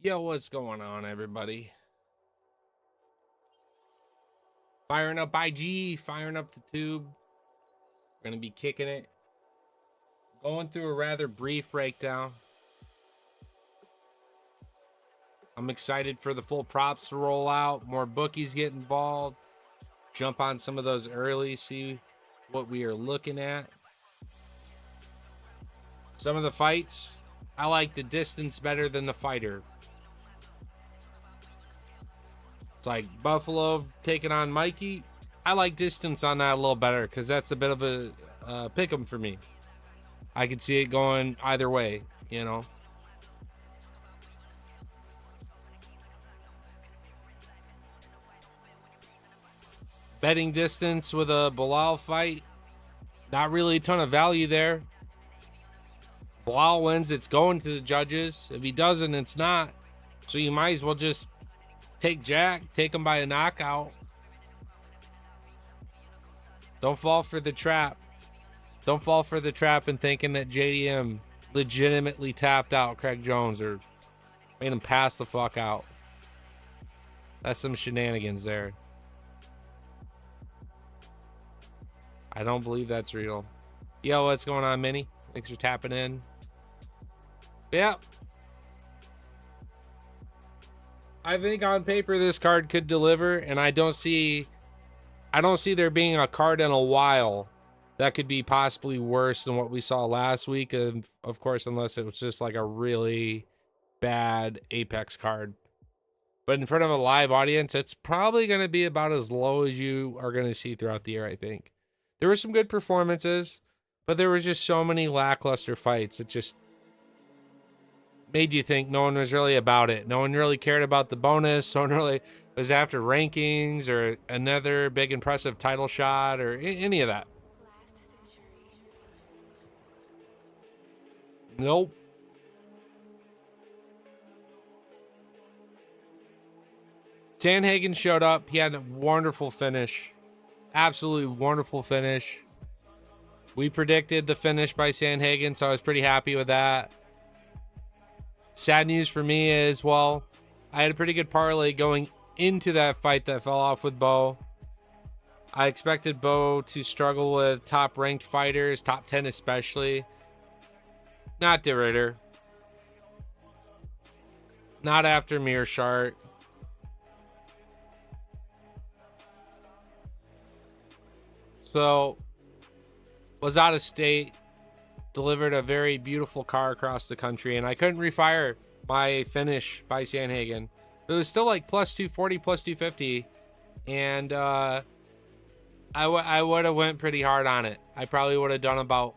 Yo, what's going on, everybody? Firing up IG, firing up the tube. We're going to be kicking it. Going through a rather brief breakdown. I'm excited for the full props to roll out. More bookies get involved. Jump on some of those early, see what we are looking at. Some of the fights, I like the distance better than the fighter. It's like Buffalo taking on Mikey. I like distance on that a little better because that's a bit of a pick 'em for me. I could see it going either way, you know. Betting distance with a Bilal fight, not really a ton of value there. Bilal wins, it's going to the judges. If he doesn't, it's not. So you might as well just take Jack, take him by a knockout. Don't fall for the trap. Don't fall for the trap in thinking that JDM legitimately tapped out Craig Jones or made him pass the fuck out. That's some shenanigans there. I don't believe that's real. Yo, what's going on, Minnie? Thanks for tapping in. Yep. I think on paper this card could deliver, and I don't see there being a card in a while that could be possibly worse than what we saw last week. And of course, unless it was just like a really bad Apex card. But in front of a live audience, it's probably going to be about as low as you are going to see throughout the year, I think. There were some good performances, but there were just so many lackluster fights. It just made you think no one was really about it. No one really cared about the bonus. No one really was after rankings or another big impressive title shot or any of that. Nope. Sandhagen showed up. He had a wonderful finish. Absolutely wonderful finish. We predicted the finish by Sandhagen, so I was pretty happy with that. Sad news for me is, well, I had a pretty good parlay going into that fight that fell off with Bo. I expected Bo to struggle with top-ranked fighters, top 10 especially. Not De Ridder. Not after Mearshart. So, was out of state. Delivered a very beautiful car across the country, and I couldn't refire my finish by Sandhagen. It was still like plus 240, plus 250, and I would have went pretty hard on it. I probably would have done about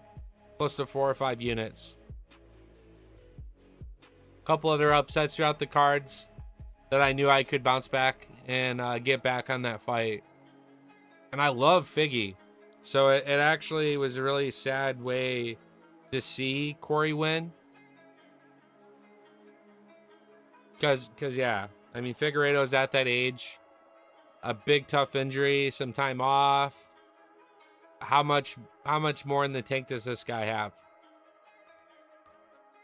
close to 4 or 5 units. A couple other upsets throughout the cards that I knew I could bounce back and get back on that fight. And I love Figgy, so it actually was a really sad way to see Corey win. Because yeah, I mean, Figueiredo's at that age. A big tough injury, some time off. How much more in the tank does this guy have?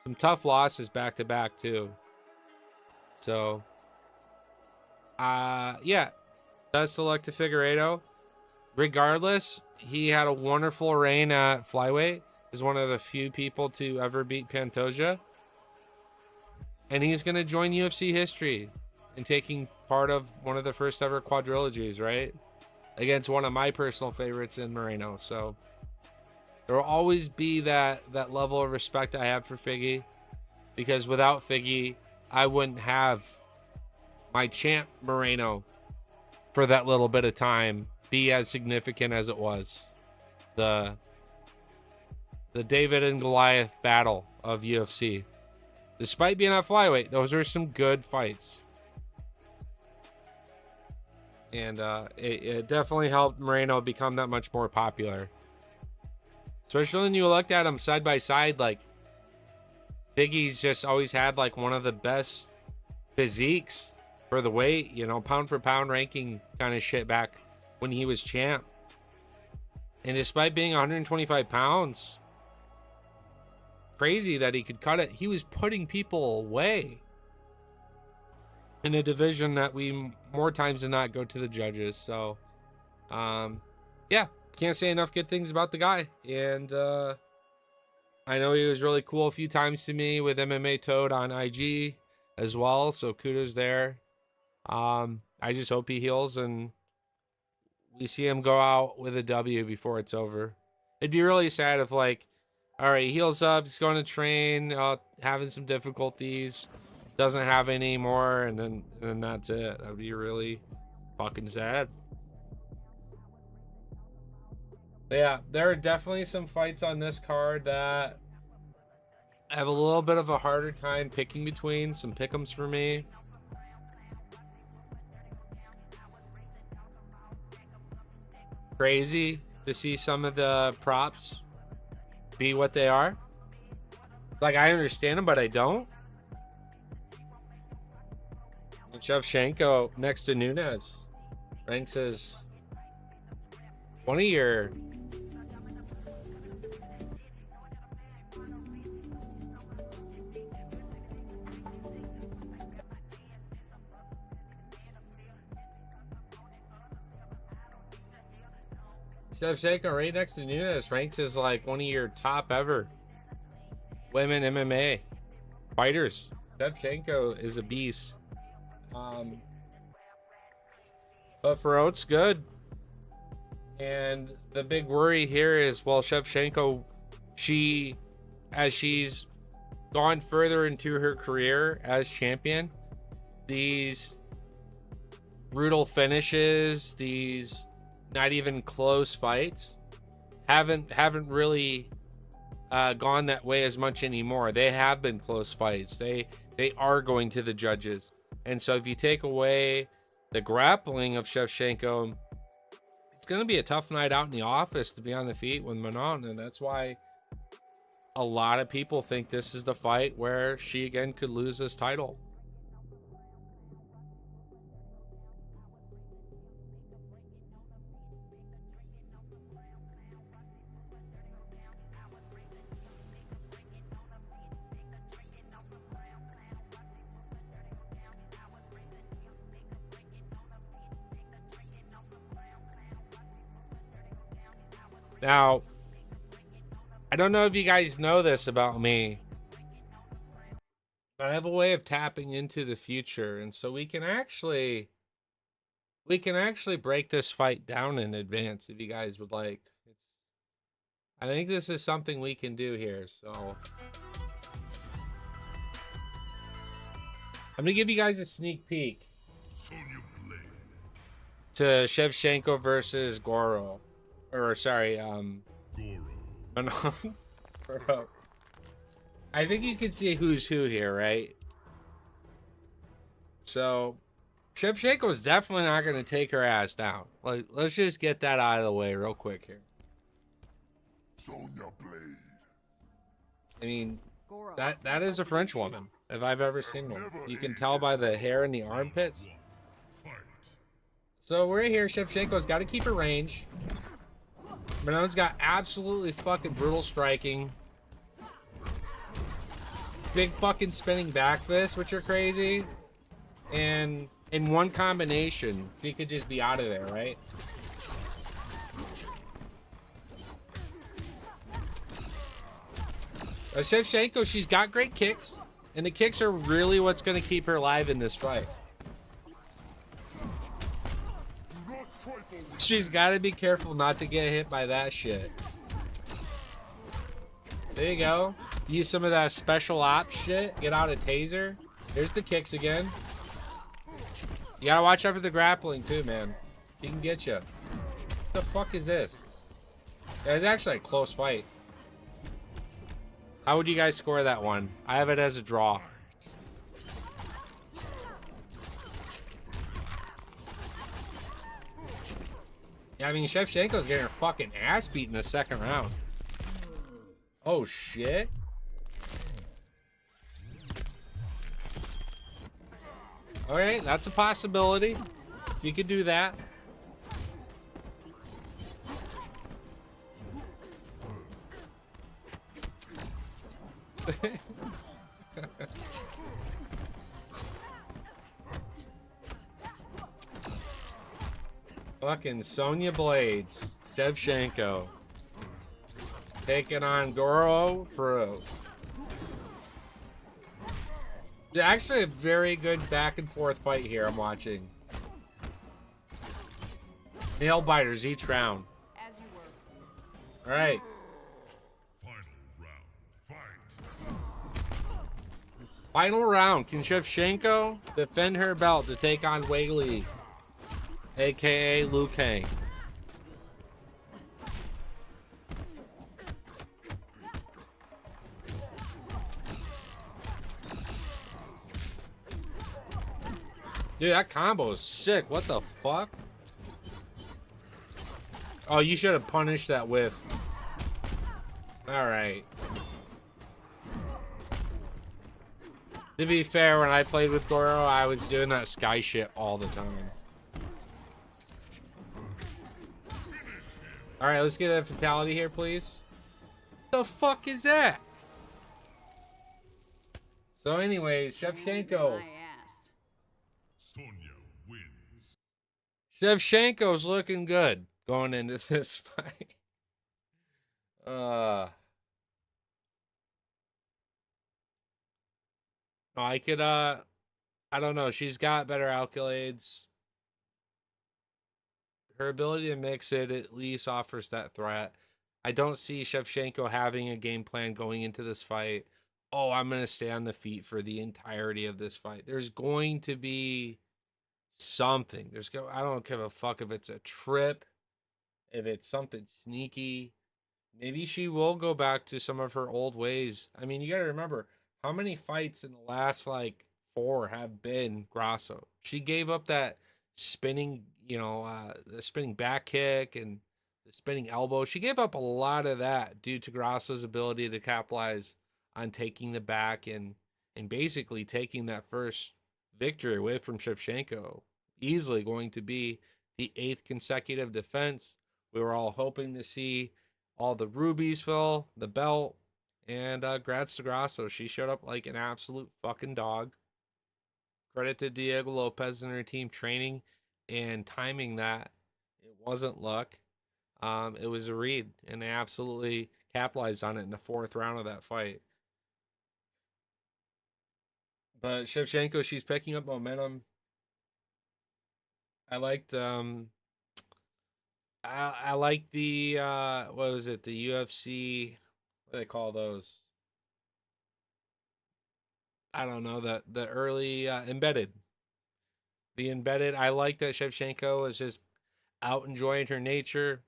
Some tough losses back to back too. So yeah, best of luck to Figueiredo. Regardless, he had a wonderful reign at flyweight. Is one of the few people to ever beat Pantoja. And he's going to join UFC history in taking part of one of the first ever quadrilogies, right? Against one of my personal favorites in Moreno. So there will always be that level of respect I have for Figgy. Because without Figgy, I wouldn't have my champ Moreno for that little bit of time be as significant as it was. The David and Goliath battle of UFC. Despite being at flyweight, those are some good fights. And it definitely helped Moreno become that much more popular. Especially when you looked at him side by side, like Figgy's just always had like one of the best physiques for the weight, you know, pound for pound ranking kind of shit back when he was champ. And despite being 125 pounds, crazy that he could cut it. He was putting people away. in a division that we more times than not go to the judges. So, yeah, can't say enough good things about the guy. And I know he was really cool a few times to me with MMA Toad on IG as well. So kudos there. I just hope he heals and we see him go out with a W before it's over. It'd be really sad if, like, all right, he heals up, he's going to train, having some difficulties, doesn't have any more, and then that's it. That'd be really fucking sad. But yeah, there are definitely some fights on this card that I have a little bit of a harder time picking between. Some pick'ems for me. Crazy to see some of the props be what they are. It's like I understand them, but I don't. And Shevchenko next to Nunes ranks as one of your Shevchenko right next to Nunes ranks as like one of your top ever women MMA fighters. Shevchenko is a beast. But for Oates, good. And the big worry here is, well, Shevchenko, as she's gone further into her career as champion, these brutal finishes, these not even close fights haven't really gone that way as much anymore. They have been close fights. They are going to the judges. And so if you take away the grappling of Shevchenko, it's going to be a tough night out in the office to be on the feet with Manon. And that's why a lot of people think this is the fight where she again could lose this title. Now, I don't know if you guys know this about me, but I have a way of tapping into the future, and so we can actually break this fight down in advance if you guys would like. I think this is something we can do here, so I'm gonna give you guys a sneak peek to Shevchenko versus Goro. Or sorry, Goro. Bro. I think you can see who's who here, right? So Shevchenko's definitely not going to take her ass down. Like, let's just get that out of the way real quick here. I mean, that is a French woman, if I've ever seen one. You can tell by the hair and the armpits. So we're here. Shevchenko's got to keep her range. Manon's got absolutely fucking brutal striking. Big fucking spinning back fists, which are crazy. And in one combination, she could just be out of there, right? Shevchenko, she's got great kicks. And the kicks are really what's going to keep her alive in this fight. She's got to be careful not to get hit by that shit. There you go. Use some of that special ops shit. Get out a taser. There's the kicks again. You gotta watch out for the grappling too, man. He can get you. What the fuck is this? Yeah, it's actually a close fight. How would you guys score that one? I have it as a draw. Yeah, I mean, Shevchenko's getting her fucking ass beat in the second round. Oh, shit. Alright, that's a possibility. You could do that. Fucking Sonya Blades. Shevchenko. Taking on Goro Fro. Actually, a very good back and forth fight here I'm watching. Nail biters each round. All right. Final round. Can Shevchenko defend her belt to take on Wei Li, aka Liu Kang? Dude, that combo is sick. What the fuck? Oh, you should have punished that whiff. Alright. To be fair, when I played with Goro, I was doing that sky shit all the time. Alright, let's get a fatality here, please. What the fuck is that? So anyways, Shevchenko. Sonya wins. Shevchenko's looking good going into this fight. I could I don't know, she's got better accolades. Her ability to mix it at least offers that threat. I don't see Shevchenko having a game plan going into this fight. Oh, I'm going to stay on the feet for the entirety of this fight. There's going to be something. I don't give a fuck if it's a trip, if it's something sneaky. Maybe she will go back to some of her old ways. I mean, you got to remember how many fights in the last like 4 have been Grasso. She gave up that spinning, the spinning back kick and the spinning elbow. She gave up a lot of that due to Grasso's ability to capitalize on taking the back and basically taking that first victory away from Shevchenko. Easily going to be the 8th consecutive defense. We were all hoping to see all the rubies fill the belt, and grats to Grasso. She showed up like an absolute fucking dog. Credit to Diego Lopez and her team training and timing that. It wasn't luck. It was a read, and they absolutely capitalized on it in the 4th round of that fight. But Shevchenko, she's picking up momentum. I liked I like the what was it, the UFC, what do they call those? I don't know, the early embedded. The embedded. I like that Shevchenko is just out enjoying her nature.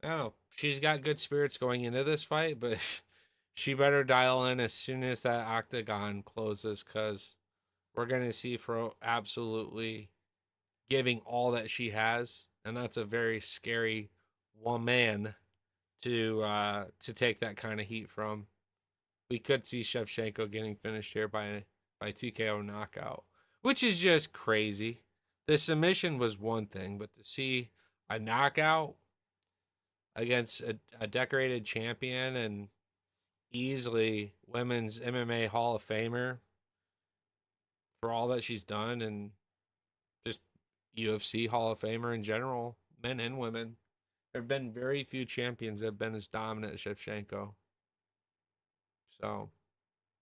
I don't know. She's got good spirits going into this fight, but she better dial in as soon as that octagon closes, because we're gonna see Fro absolutely giving all that she has, and that's a very scary woman to take that kind of heat from. We could see Shevchenko getting finished here by TKO knockout, which is just crazy. The submission was one thing, but to see a knockout against a decorated champion and easily women's MMA Hall of Famer for all that she's done, and just UFC Hall of Famer in general, men and women. There have been very few champions that have been as dominant as Shevchenko. So,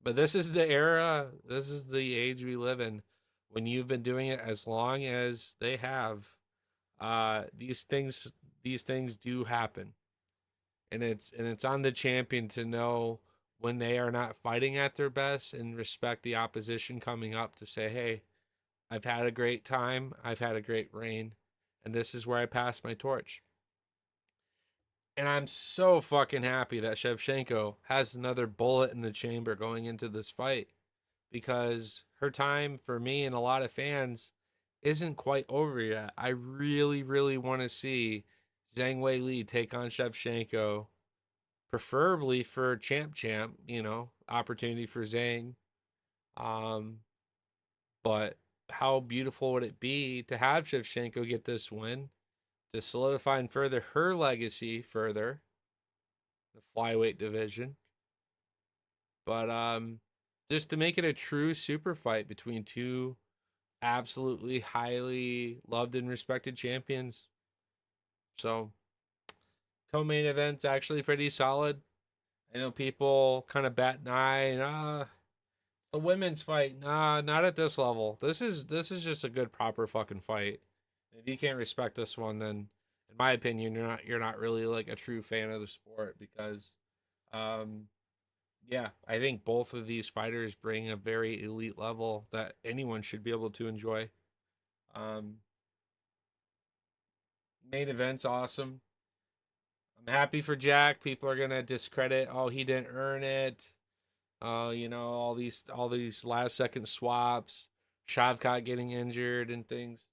but this is the era, this is the age we live in. When you've been doing it as long as they have, these things do happen. And it's on the champion to know when they are not fighting at their best and respect the opposition coming up to say, "Hey, I've had a great time. I've had a great reign, and this is where I pass my torch." And I'm so fucking happy that Shevchenko has another bullet in the chamber going into this fight, because her time for me and a lot of fans isn't quite over yet. I really, really want to see Zhang Wei Li take on Shevchenko, preferably for champ, opportunity for Zhang. Um, but how beautiful would it be to have Shevchenko get this win to solidify and further her legacy further, the flyweight division. But just to make it a true super fight between two absolutely highly loved and respected champions. So co-main event's actually pretty solid. I know people kind of bat an eye and the women's fight. Nah, not at this level. This is just a good proper fucking fight. If you can't respect this one, then in my opinion, you're not really like a true fan of the sport because um yeah, I think both of these fighters bring a very elite level that anyone should be able to enjoy. Um Main event's awesome. I'm happy for Jack. People are gonna discredit, oh, he didn't earn it. All these last second swaps, Shavkat getting injured and things.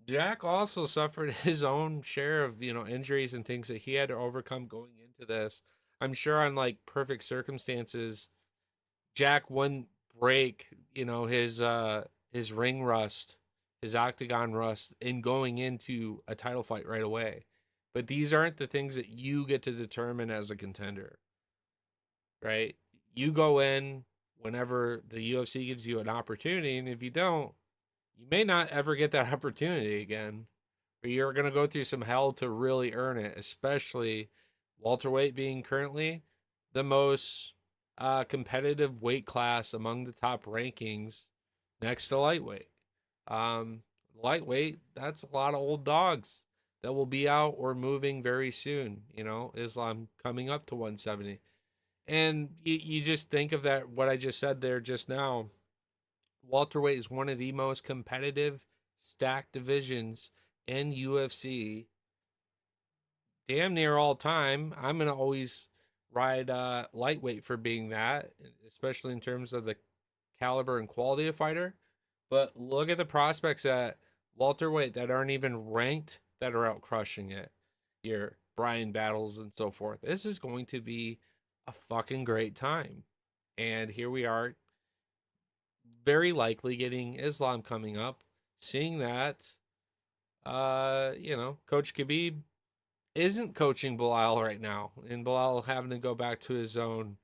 Jack also suffered his own share of, injuries and things that he had to overcome going into this. I'm sure on like perfect circumstances, Jack wouldn't break, his ring rust, his octagon rust in going into a title fight right away. But these aren't the things that you get to determine as a contender, right? You go in whenever the UFC gives you an opportunity, and if you don't, you may not ever get that opportunity again. Or you're going to go through some hell to really earn it, especially welterweight being currently the most competitive weight class among the top rankings next to lightweight. Um, Lightweight, that's a lot of old dogs that will be out or moving very soon. Islam coming up to 170. And you just think of that, what I just said there just now. Welterweight is one of the most competitive stacked divisions in UFC, damn near all time. I'm going to always ride lightweight for being that, especially in terms of the caliber and quality of fighter. But look at the prospects at welterweight that aren't even ranked that are out crushing it. Your Brian Battles and so forth. This is going to be a fucking great time. And here we are, very likely getting Islam coming up, seeing that Coach Khabib isn't coaching Bilal right now, and Bilal having to go back to his own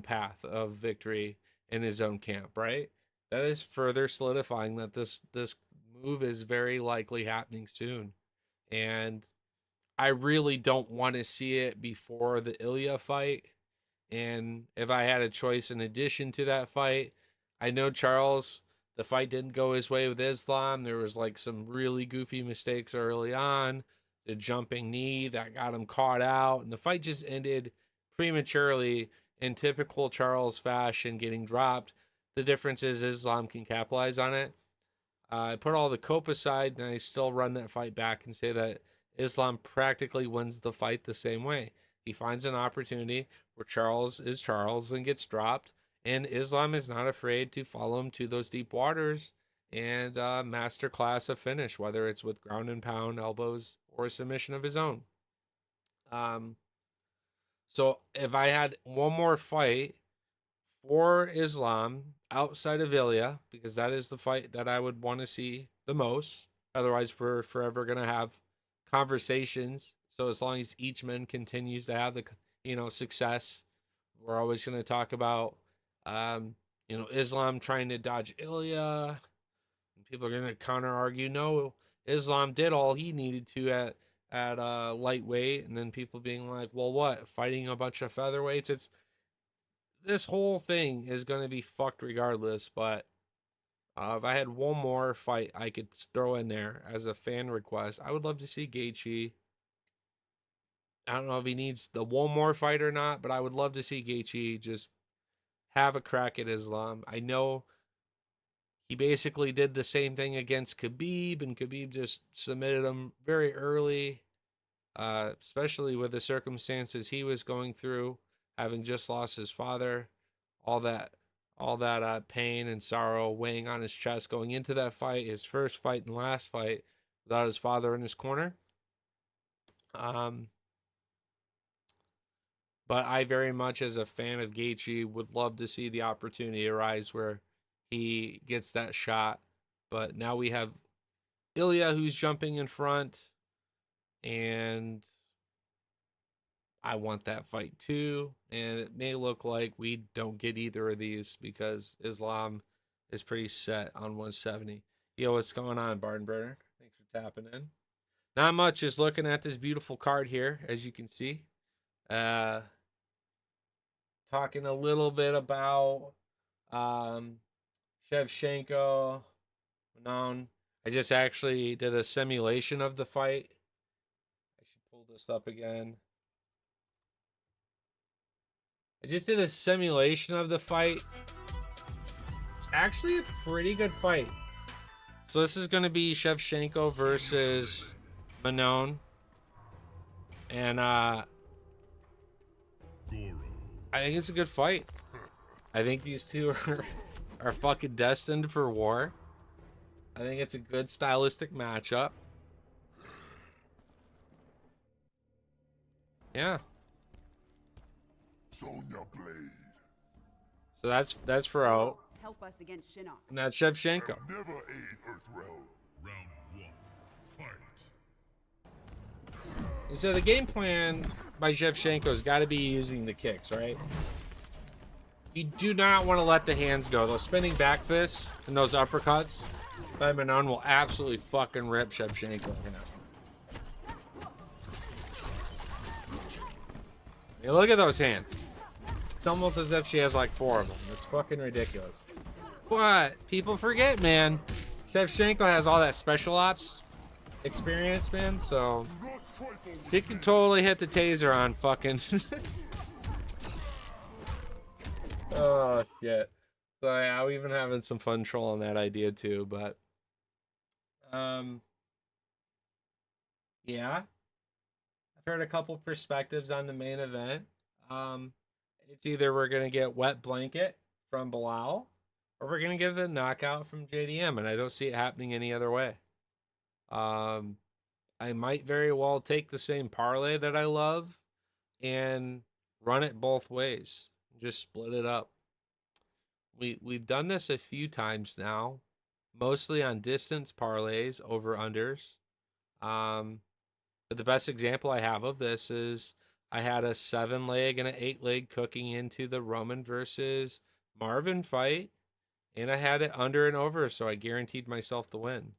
path of victory in his own camp, right? That is further solidifying that this move is very likely happening soon. And I really don't want to see it before the Ilya fight. And if I had a choice in addition to that fight, I know Charles, the fight didn't go his way with Islam. There was like some really goofy mistakes early on. The jumping knee that got him caught out, and the fight just ended prematurely in typical Charles fashion, getting dropped. The difference is Islam can capitalize on it. I put all the cope aside, and I still run that fight back and say that Islam practically wins the fight the same way. He finds an opportunity where Charles is Charles and gets dropped, and Islam is not afraid to follow him to those deep waters and masterclass a finish, whether it's with ground and pound, elbows, or a submission of his own. Um, so if I had one more fight for Islam outside of Ilya, because that is the fight that I would want to see the most. Otherwise, we're forever going to have conversations. So as long as each man continues to have the success, we're always going to talk about Islam trying to dodge Ilya. And people are going to counter argue, no, Islam did all he needed to at lightweight, and then people being like, well, what, fighting a bunch of featherweights? It's This whole thing is going to be fucked regardless. But if I had one more fight I could throw in there as a fan request, I would love to see Gaethje. I don't know if he needs the one more fight or not, but I would love to see Gaethje just have a crack at Islam. I know he basically did the same thing against Khabib, and Khabib just submitted him very early, especially with the circumstances he was going through, having just lost his father, all that pain and sorrow weighing on his chest going into that fight, his first fight and last fight without his father in his corner. Um, but I very much, as a fan of Gaethje, would love to see the opportunity arise where he gets that shot. But now we have Ilya who's jumping in front, and I want that fight too. And it may look like we don't get either of these because Islam is pretty set on 170. Yo, what's going on, Barnburner? Thanks for tapping in. Not much, just looking at this beautiful card here, as you can see. Uh, Talking a little bit about um, Shevchenko. Known. I just actually did a simulation of the fight. I should pull this up again. I just did a simulation of the fight. It's actually a pretty good fight. So this is going to be Shevchenko versus Manon. And I think it's a good fight. I think these two are fucking destined for war. I think it's a good stylistic matchup. Yeah. Sonya Blade. So that's for out. Help us against Shinnok. And that's Shevchenko. Never aid Earthrealm. Round one, fight. So the game plan by Shevchenko's got to be using the kicks, right? You do not want to let the hands go. Those spinning back fists and those uppercuts by Manon will absolutely fucking rip Shevchenko in half. Hey, look at those hands. It's almost as if she has like 4 of them. It's fucking ridiculous. But people forget, man. Shevchenko has all that special ops experience, man. So she can totally hit the taser on fucking. Oh shit. So yeah, we've been having some fun trolling that idea too, but yeah. I've heard a couple perspectives on the main event. It's either we're gonna get wet blanket from Bilal, or we're gonna get the knockout from JDM, and I don't see it happening any other way. I might very well take the same parlay that I love and run it both ways. Just split it up. We've done this a few times now, mostly on distance parlays over unders. But the best example I have of this is I had a 7-leg and an 8-leg cooking into the Roman versus Marvin fight, and I had it under and over, so I guaranteed myself the win.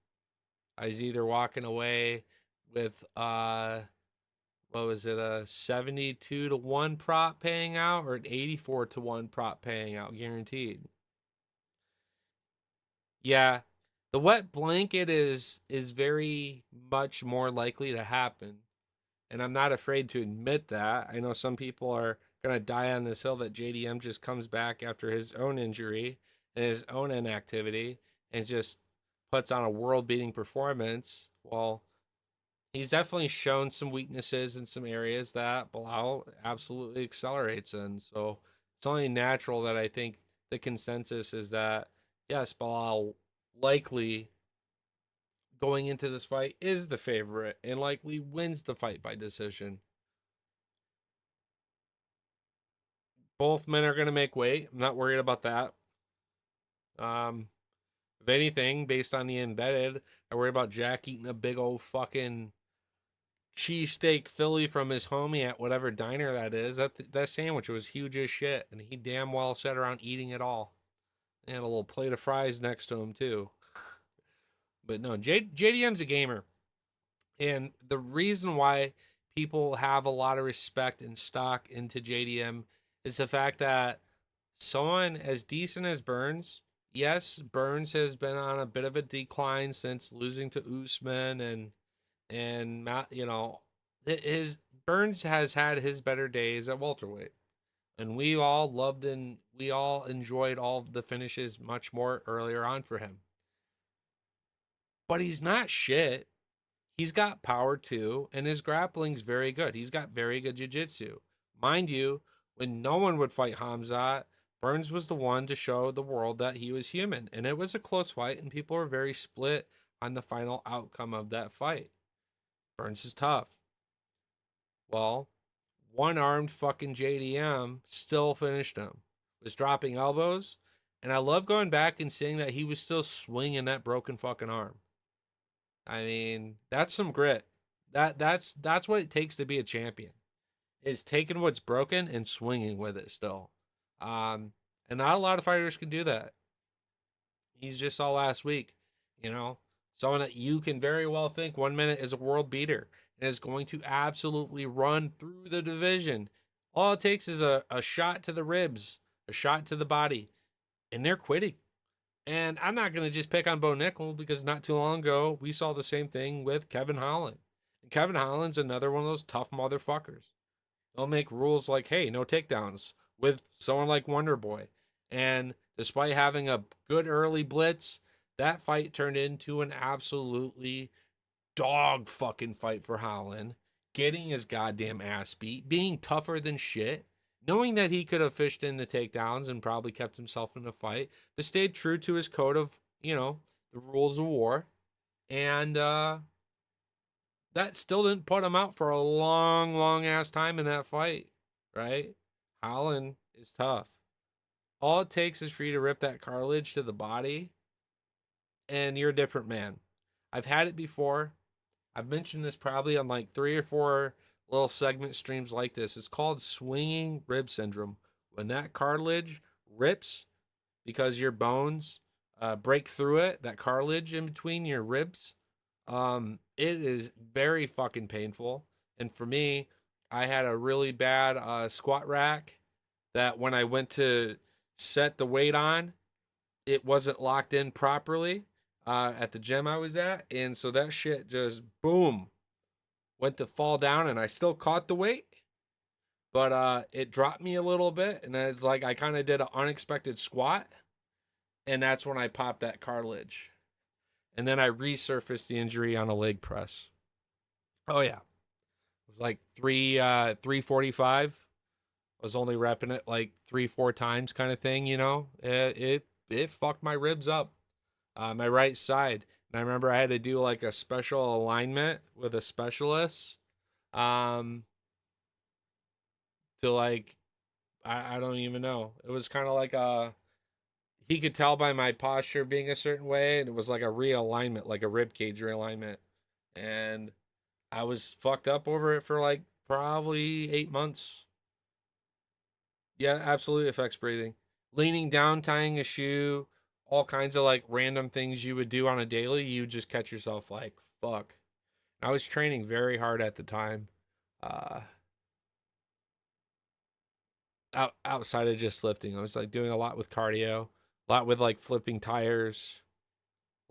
I was either walking away with what was it, a 72-1 prop paying out or an 84-1 prop paying out guaranteed. Yeah, the wet blanket is very much more likely to happen, and I'm not afraid to admit that. I know some people are gonna die on this hill that JDM just comes back after his own injury and his own inactivity and just puts on a world-beating performance. Well, he's definitely shown some weaknesses in some areas that Bilal absolutely accelerates in. So it's only natural that I think the consensus is that, yes, Bilal likely going into this fight is the favorite and likely wins the fight by decision. Both men are going to make weight. I'm not worried about that. If anything, based on the embedded, I worry about Jack eating a big old fucking cheesesteak Philly from his homie at whatever diner that is. That sandwich was huge as shit, and he damn well sat around eating it all. And a little plate of fries next to him too. But no, JDM's a gamer, and the reason why people have a lot of respect and stock into JDM is the fact that someone as decent as Burns. Yes, Burns has been on a bit of a decline since losing to Usman and you know, his Burns has had his better days at welterweight, and we all loved and we all enjoyed all of the finishes much more earlier on for him. But he's not shit. He's got power too, and his grappling's very good. He's got very good jiu-jitsu. Mind you, when no one would fight Hamzat, Burns was the one to show the world that he was human. And it was a close fight, and people were very split on the final outcome of that fight. Burns is tough. Well, one-armed fucking JDM still finished him. Was dropping elbows, and I love going back and seeing that he was still swinging that broken fucking arm. I mean, that's some grit. That's what it takes to be a champion. Is taking what's broken and swinging with it still. And not a lot of fighters can do that. He's just saw last week, you know, Someone that you can very well think 1 minute is a world beater and is going to absolutely run through the division. All it takes is a shot to the ribs, a shot to the body, and they're quitting. And I'm not going to just pick on Bo Nickel because not too long ago we saw the same thing with Kevin Holland. And Kevin Holland's another one of those tough motherfuckers. They'll make rules like, hey, no takedowns with someone like Wonder Boy. And despite having a good early blitz, that fight turned into an absolutely dog fucking fight for Holland, getting his goddamn ass beat, being tougher than shit, knowing that he could have fished in the takedowns and probably kept himself in the fight, but stayed true to his code of, the rules of war. And that still didn't put him out for a long, long ass time in that fight, right? Holland is tough. All it takes is for you to rip that cartilage to the body, and you're a different man. I've had it before. I've mentioned this probably on like 3 or 4 little segment streams like this. It's called swinging rib syndrome. When that cartilage rips because your bones break through it, that cartilage in between your ribs, it is very fucking painful. And for me, I had a really bad squat rack that when I went to set the weight on, it wasn't locked in properly at the gym I was at. And so that shit just boom went to fall down and I still caught the weight, but it dropped me a little bit. And it's like I kind of did an unexpected squat. And that's when I popped that cartilage. And then I resurfaced the injury on a leg press. Oh, yeah. It was like 345. I was only repping it like 3, 4 times kind of thing, it fucked my ribs up, my right side. And I remember I had to do like a special alignment with a specialist, um, to like, I don't even know. It was kind of like he could tell by my posture being a certain way, and it was like a realignment, like a rib cage realignment. And I was fucked up over it for like probably 8 months. Yeah, absolutely affects breathing. Leaning down, tying a shoe, all kinds of like random things you would do on a daily, you just catch yourself like, fuck. I was training very hard at the time. Uh outside of just lifting. I was like doing a lot with cardio, a lot with like flipping tires,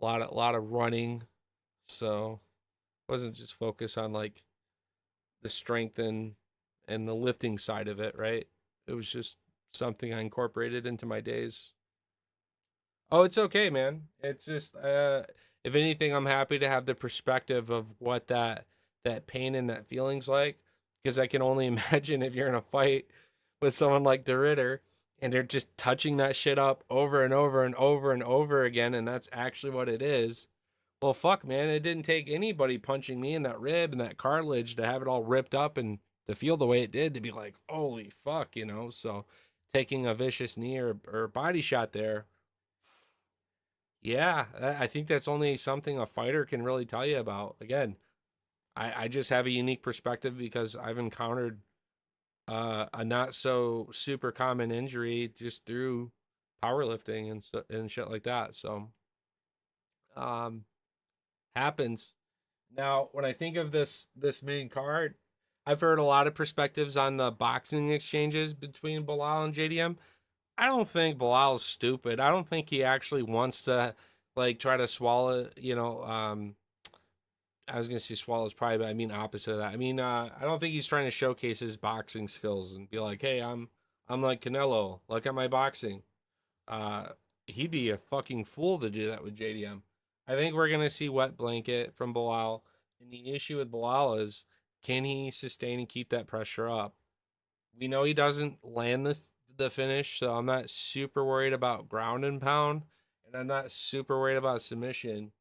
a lot of running. So wasn't just focused on like the strength and the lifting side of it, right? It was just something I incorporated into my days. Oh, it's okay, man. It's just if anything, I'm happy to have the perspective of what that pain and that feeling's like, because I can only imagine if you're in a fight with someone like DeRitter and they're just touching that shit up over and over and over and over again, and that's actually what it is. Well, fuck, man, it didn't take anybody punching me in that rib and that cartilage to have it all ripped up and to feel the way it did to be like, holy fuck. So taking a vicious knee or body shot there, yeah, I think that's only something a fighter can really tell you about. Again, I just have a unique perspective because I've encountered a not so super common injury just through powerlifting and shit like that. So, um, happens. Now, when I think of this main card, I've heard a lot of perspectives on the boxing exchanges between Bilal and JDM. I don't think Bilal's stupid. I don't think he actually wants to like try to swallow, I was gonna say swallows pride, but I mean opposite of that. I mean, I don't think he's trying to showcase his boxing skills and be like, "Hey, I'm like Canelo. Look at my boxing." Uh, he'd be a fucking fool to do that with JDM. I think we're gonna see wet blanket from Bilal, and the issue with Bilal is, can he sustain and keep that pressure up? We know he doesn't land the finish, so I'm not super worried about ground and pound, and I'm not super worried about submission.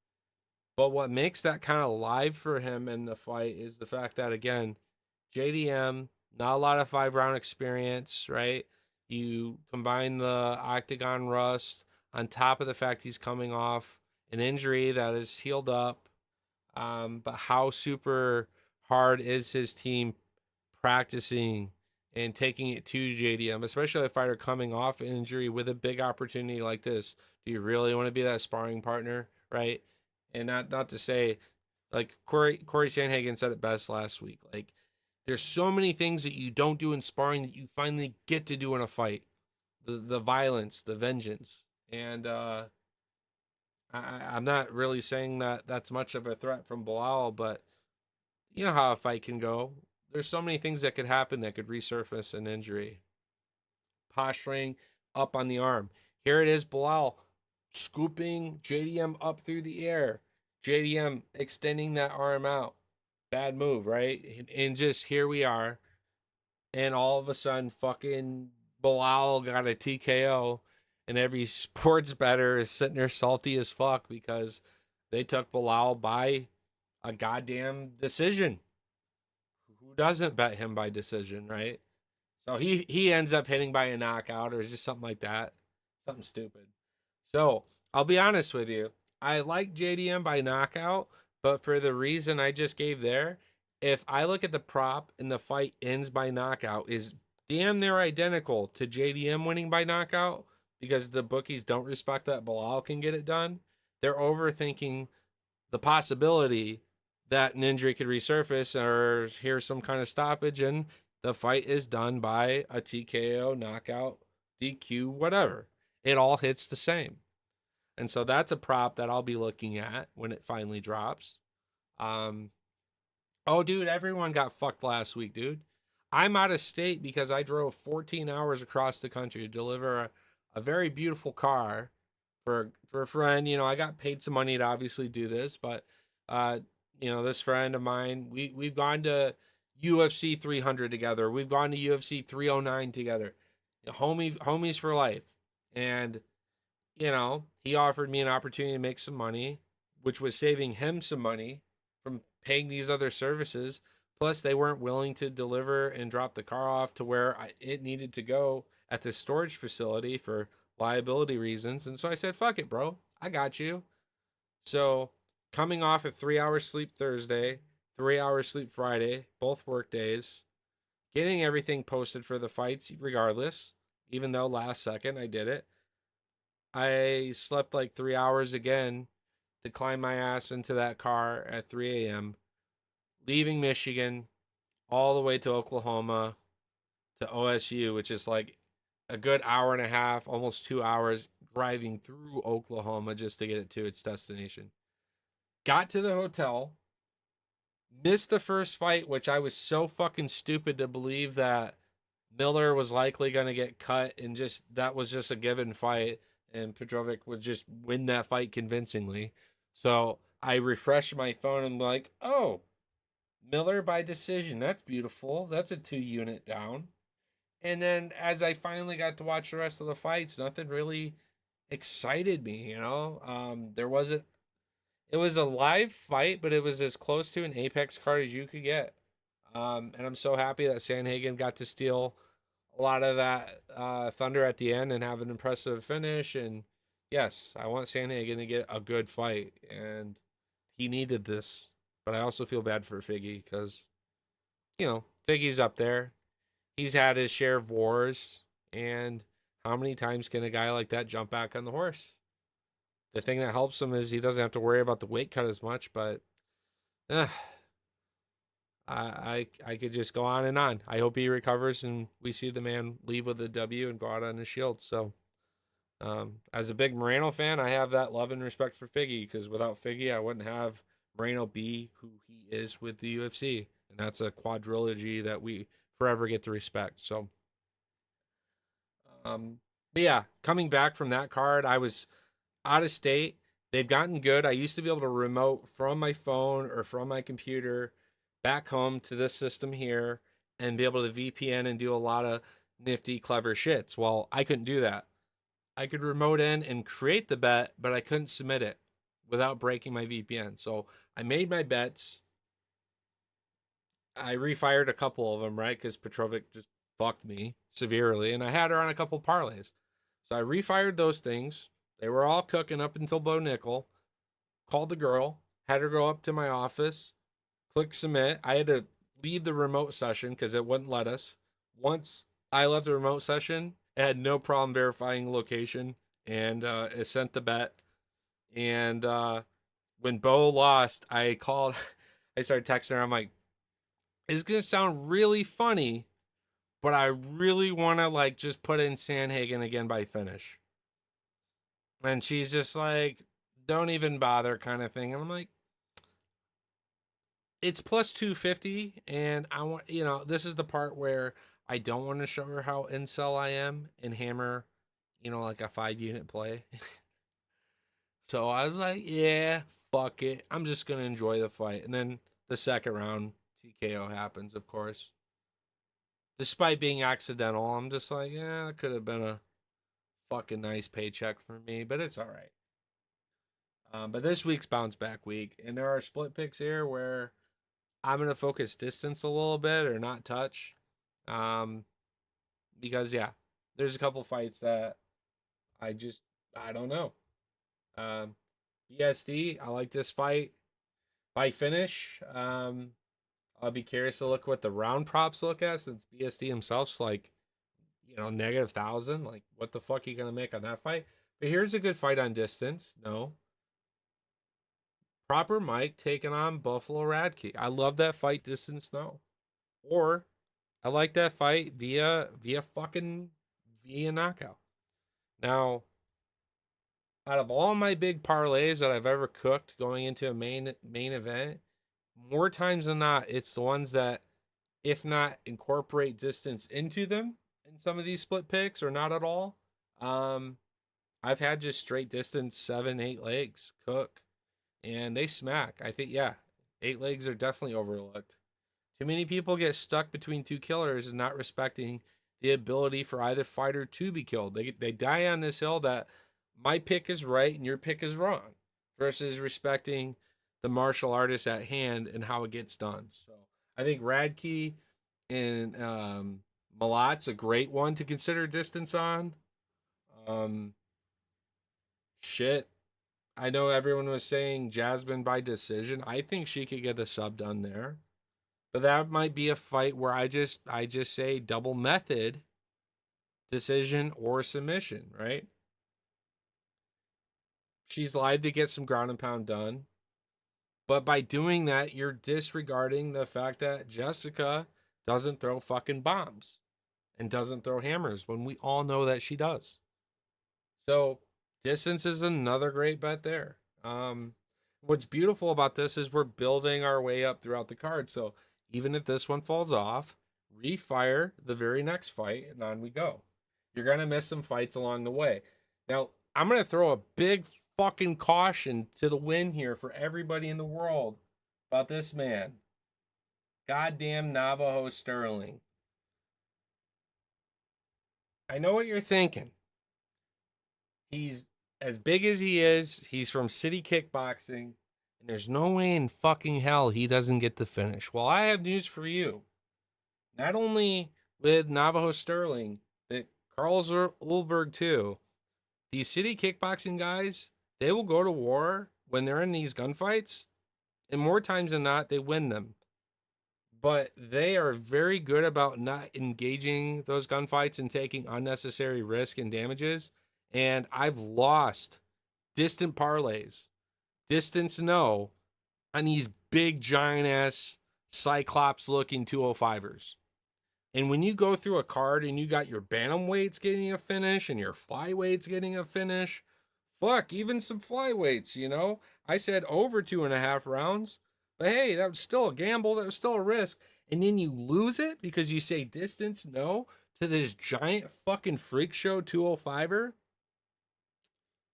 But what makes that kind of live for him in the fight is the fact that, again, JDM, not a lot of 5 round experience, right? You combine the octagon rust on top of the fact he's coming off an injury that is healed up. But how super hard is his team practicing and taking it to JDM, especially a fighter coming off an injury with a big opportunity like this? Do you really want to be that sparring partner, right? And not to say, like Corey Sandhagen said it best last week. Like, there's so many things that you don't do in sparring that you finally get to do in a fight. The violence, the vengeance, and I'm not really saying that that's much of a threat from Bilal, but you know how a fight can go. There's so many things that could happen that could resurface an injury. Posturing up on the arm. Here it is, Bilal scooping JDM up through the air. JDM extending that arm out. Bad move, right? And just here we are. And all of a sudden, fucking Bilal got a TKO. And every sports bettor is sitting there salty as fuck because they took Bilal by a goddamn decision. Who doesn't bet him by decision, right? So he ends up hitting by a knockout or just something like that. Something stupid. So I'll be honest with you. I like JDM by knockout, but for the reason I just gave there, if I look at the prop and the fight ends by knockout, is damn near identical to JDM winning by knockout because the bookies don't respect that Bilal can get it done. They're overthinking the possibility that an injury could resurface or here's some kind of stoppage and the fight is done by a TKO, knockout, DQ, whatever. It all hits the same. And so that's a prop that I'll be looking at when it finally drops. Um, oh, dude, everyone got fucked last week, dude. I'm out of state because I drove 14 hours across the country to deliver a very beautiful car for a friend. You know, I got paid some money to obviously do this, but uh, this friend of mine, we've gone to UFC 300 together. We've gone to UFC 309 together. Homies for life. And he offered me an opportunity to make some money, which was saving him some money from paying these other services. Plus, they weren't willing to deliver and drop the car off to where it needed to go at the storage facility for liability reasons. And so I said, fuck it, bro. I got you. So, coming off a 3 hour sleep Thursday, 3 hour sleep Friday, both work days, getting everything posted for the fights regardless, even though last second I did it. I slept like 3 hours again to climb my ass into that car at 3 a.m., leaving Michigan all the way to Oklahoma to OSU, which is like a good hour and a half, almost 2 hours driving through Oklahoma just to get it to its destination. Got to the hotel, missed the first fight, which I was so fucking stupid to believe that Miller was likely going to get cut and just that was just a given fight and Petrovic would just win that fight convincingly. So I refreshed my phone and I'm like, oh, Miller by decision. That's beautiful. That's a 2 unit down. And then as I finally got to watch the rest of the fights, nothing really excited me. There wasn't, it was a live fight, but it was as close to an Apex card as you could get. And I'm so happy that Sandhagen got to steal a lot of that thunder at the end and have an impressive finish. And yes, I want Sandhagen to get a good fight, and he needed this. But I also feel bad for Figgy because, Figgy's up there. He's had his share of wars, and how many times can a guy like that jump back on the horse? The thing that helps him is he doesn't have to worry about the weight cut as much, but uh, I could just go on and on. I hope he recovers and we see the man leave with a W and go out on a shield. So, as a big Moreno fan, I have that love and respect for Figgy because without Figgy, I wouldn't have Moreno be who he is with the UFC, and that's a quadrilogy that we forever get to respect. So, but yeah, coming back from that card, I was out of state. They've gotten good. I used to be able to remote from my phone or from my computer back home to this system here and be able to VPN and do a lot of nifty, clever shits. Well, I couldn't do that. I could remote in and create the bet, but I couldn't submit it without breaking my VPN. So I made my bets. I refired a couple of them, right? Because Petrovic just fucked me severely, and I had her on a couple parlays. So I refired those things. They were all cooking up until Bo Nickel. Called the girl, had her go up to my office, click submit. I had to leave the remote session because it wouldn't let us. Once I left the remote session, it had no problem verifying location and it sent the bet. And when Bo lost, I called, I started texting her. I'm like, it's gonna sound really funny, but I really want to like just put in Sandhagen again by finish. And she's just like, don't even bother, kind of thing. And I'm like, it's plus 250, and I want, this is the part where I don't want to show her how incel I am and hammer, like a 5 unit play. So I was like, yeah, fuck it. I'm just gonna enjoy the fight. And then the second round, TKO happens, of course. Despite being accidental, I'm just like, yeah, it could have been a fucking nice paycheck for me, but it's all right. But this week's bounce back week, and there are split picks here where I'm gonna focus distance a little bit or not touch, um, because yeah, there's a couple fights that I don't know. Um, BSD, I like this fight by finish. I'll be curious to look what the round props look at since BSD himself's like, -1,000. Like, what the fuck are you gonna make on that fight? But here's a good fight on distance. No. Proper Mike taking on Buffalo Radke. I love that fight distance, no. Or I like that fight via knockout. Now, out of all my big parlays that I've ever cooked going into a main event, more times than not, it's the ones that, if not incorporate distance into them in some of these split picks or not at all, um, I've had just straight distance 7, 8 legs cook, and they smack. I think, yeah, 8 legs are definitely overlooked. Too many people get stuck between two killers and not respecting the ability for either fighter to be killed. They die on this hill that my pick is right and your pick is wrong, versus respecting the martial artist at hand and how it gets done. So I think Radke and Malat's a great one to consider distance on. Um, shit. I know everyone was saying Jasmine by decision. I think she could get a sub done there. But that might be a fight where I just say double method, decision or submission, right? She's live to get some ground and pound done. But by doing that, you're disregarding the fact that Jessica doesn't throw fucking bombs and doesn't throw hammers when we all know that she does. So distance is another great bet there. What's beautiful about this is we're building our way up throughout the card. So even if this one falls off, refire the very next fight and on we go. You're gonna miss some fights along the way. Now I'm gonna throw a big fucking caution to the wind here for everybody in the world about this man. Goddamn Navajo Sterling. I know what you're thinking. He's as big as he is. He's from City Kickboxing, and there's no way in fucking hell he doesn't get the finish. Well, I have news for you. Not only with Navajo Sterling, but Carl Ulberg too. These City Kickboxing guys, they will go to war when they're in these gunfights, and more times than not, they win them. But they are very good about not engaging those gunfights and taking unnecessary risk and damages. And I've lost distant parlays, distance no, on these big giant ass Cyclops looking 205ers. And when you go through a card and you got your bantamweights getting a finish and your flyweights getting a finish, fuck, even some flyweights. I said over 2.5 rounds, but hey, that was still a gamble. That was still a risk. And then you lose it because you say distance no to this giant fucking freak show 205er.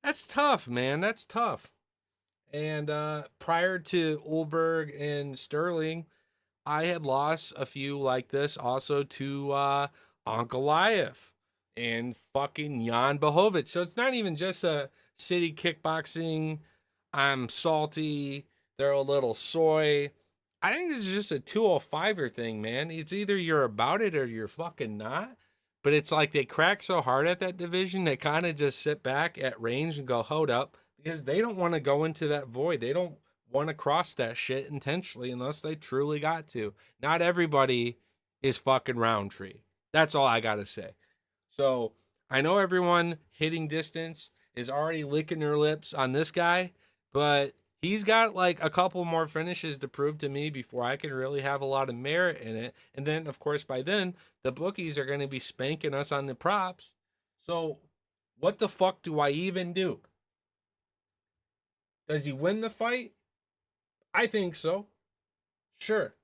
That's tough, man. That's tough. And prior to Ulberg and Sterling, I had lost a few like this also to Ankalaev and fucking Jan Bohovic. So it's not even just a City Kickboxing, I'm salty, they're a little soy. I think this is just a 205er thing, man. It's either you're about it or you're fucking not. But it's like they crack so hard at that division, they kind of just sit back at range and go, hold up, because they don't want to go into that void. They don't want to cross that shit intentionally unless they truly got to. Not everybody is fucking Roundtree. That's all I got to say. So I know everyone hitting distance is already licking their lips on this guy, but He's got like a couple more finishes to prove to me before I can really have a lot of merit in it. And then, of course, by then, the bookies are going to be spanking us on the props. So, what the fuck do I even do? Does he win the fight? I think so. Sure.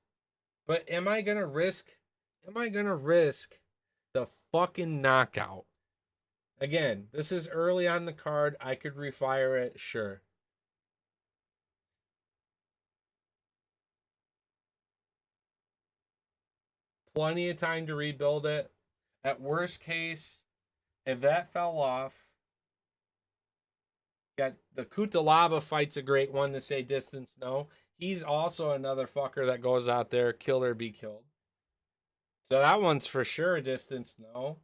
But am I going to risk the fucking knockout? Again, this is early on the card. I could refire it, sure. Plenty of time to rebuild it. At worst case, if that fell off, got the Kutalaba fight's a great one to say distance no. He's also another fucker that goes out there, kill or be killed. So that one's for sure a distance no.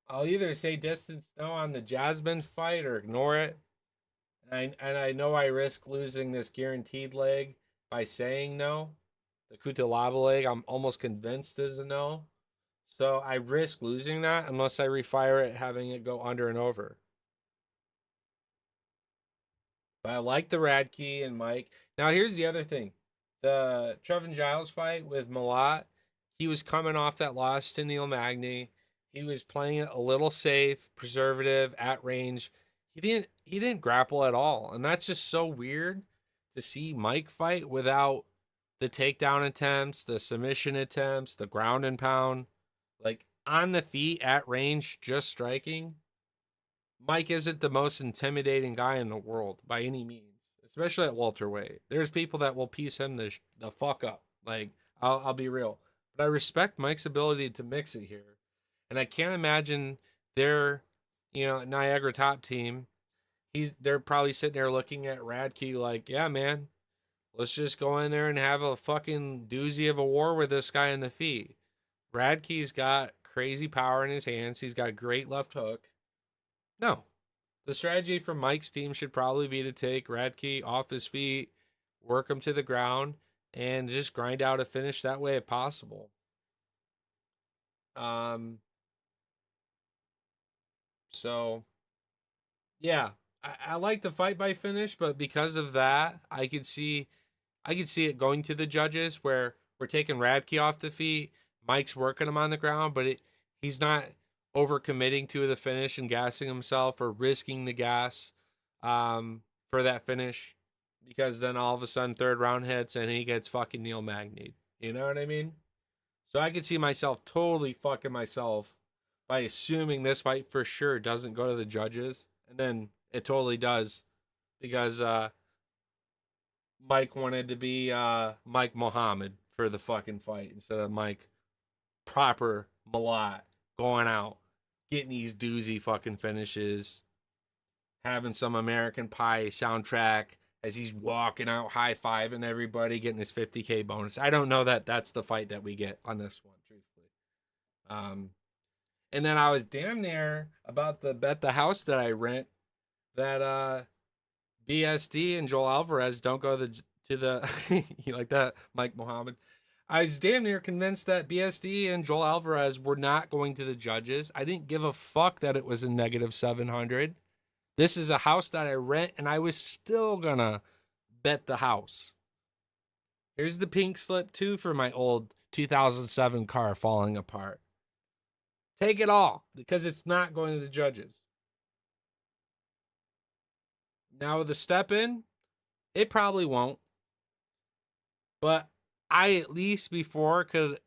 I'll either say distance no on the Jasmine fight or ignore it. And I know I risk losing this guaranteed leg by saying no. The Kutalaba leg, I'm almost convinced is a no. So I risk losing that unless I refire it, having it go under and over. But I like the Radke and Mike. Now here's the other thing: the Trevin Giles fight with Malat. He was coming off that loss to Neil Magny. He was playing it a little safe, preservative, at range. He didn't grapple at all, and that's just so weird to see Mike fight without the takedown attempts, the submission attempts, the ground and pound, like on the feet at range, just striking. Mike isn't the most intimidating guy in the world by any means, especially at welterweight. There's people that will piece him the fuck up. Like I'll be real, but I respect Mike's ability to mix it here, and I can't imagine their Niagara top team. They're probably sitting there looking at Radke like, yeah, man, let's just go in there and have a fucking doozy of a war with this guy in the feet. Radke's got crazy power in his hands. He's got a great left hook. No, the strategy for Mike's team should probably be to take Radke off his feet, work him to the ground, and just grind out a finish that way if possible. Um, so yeah, I like the fight by finish, but because of that, I could see it going to the judges where we're taking Radke off the feet, Mike's working him on the ground, but he's not overcommitting to the finish and gassing himself or risking the gas for that finish because then all of a sudden third round hits and he gets fucking Neil Magny. You know what I mean? So I could see myself totally fucking myself by assuming this fight for sure doesn't go to the judges, and then it totally does because Mike wanted to be Mike Muhammad for the fucking fight instead of Mike proper Malat going out, getting these doozy fucking finishes, having some American Pie soundtrack as he's walking out high fiving everybody, getting his 50K bonus. I don't know that that's the fight that we get on this one, truthfully. Um, and then I was damn near about to bet the house that I rent that BSD and Joel Alvarez don't go to the you like that, Mike Muhammad. I was damn near convinced that BSD and Joel Alvarez were not going to the judges. I didn't give a fuck that it was a negative 700. This is a house that I rent, and I was still gonna bet the house. Here's the pink slip too for my old 2007 car falling apart. Take it all because it's not going to the judges. Now with the step in, it probably won't. But I at least before could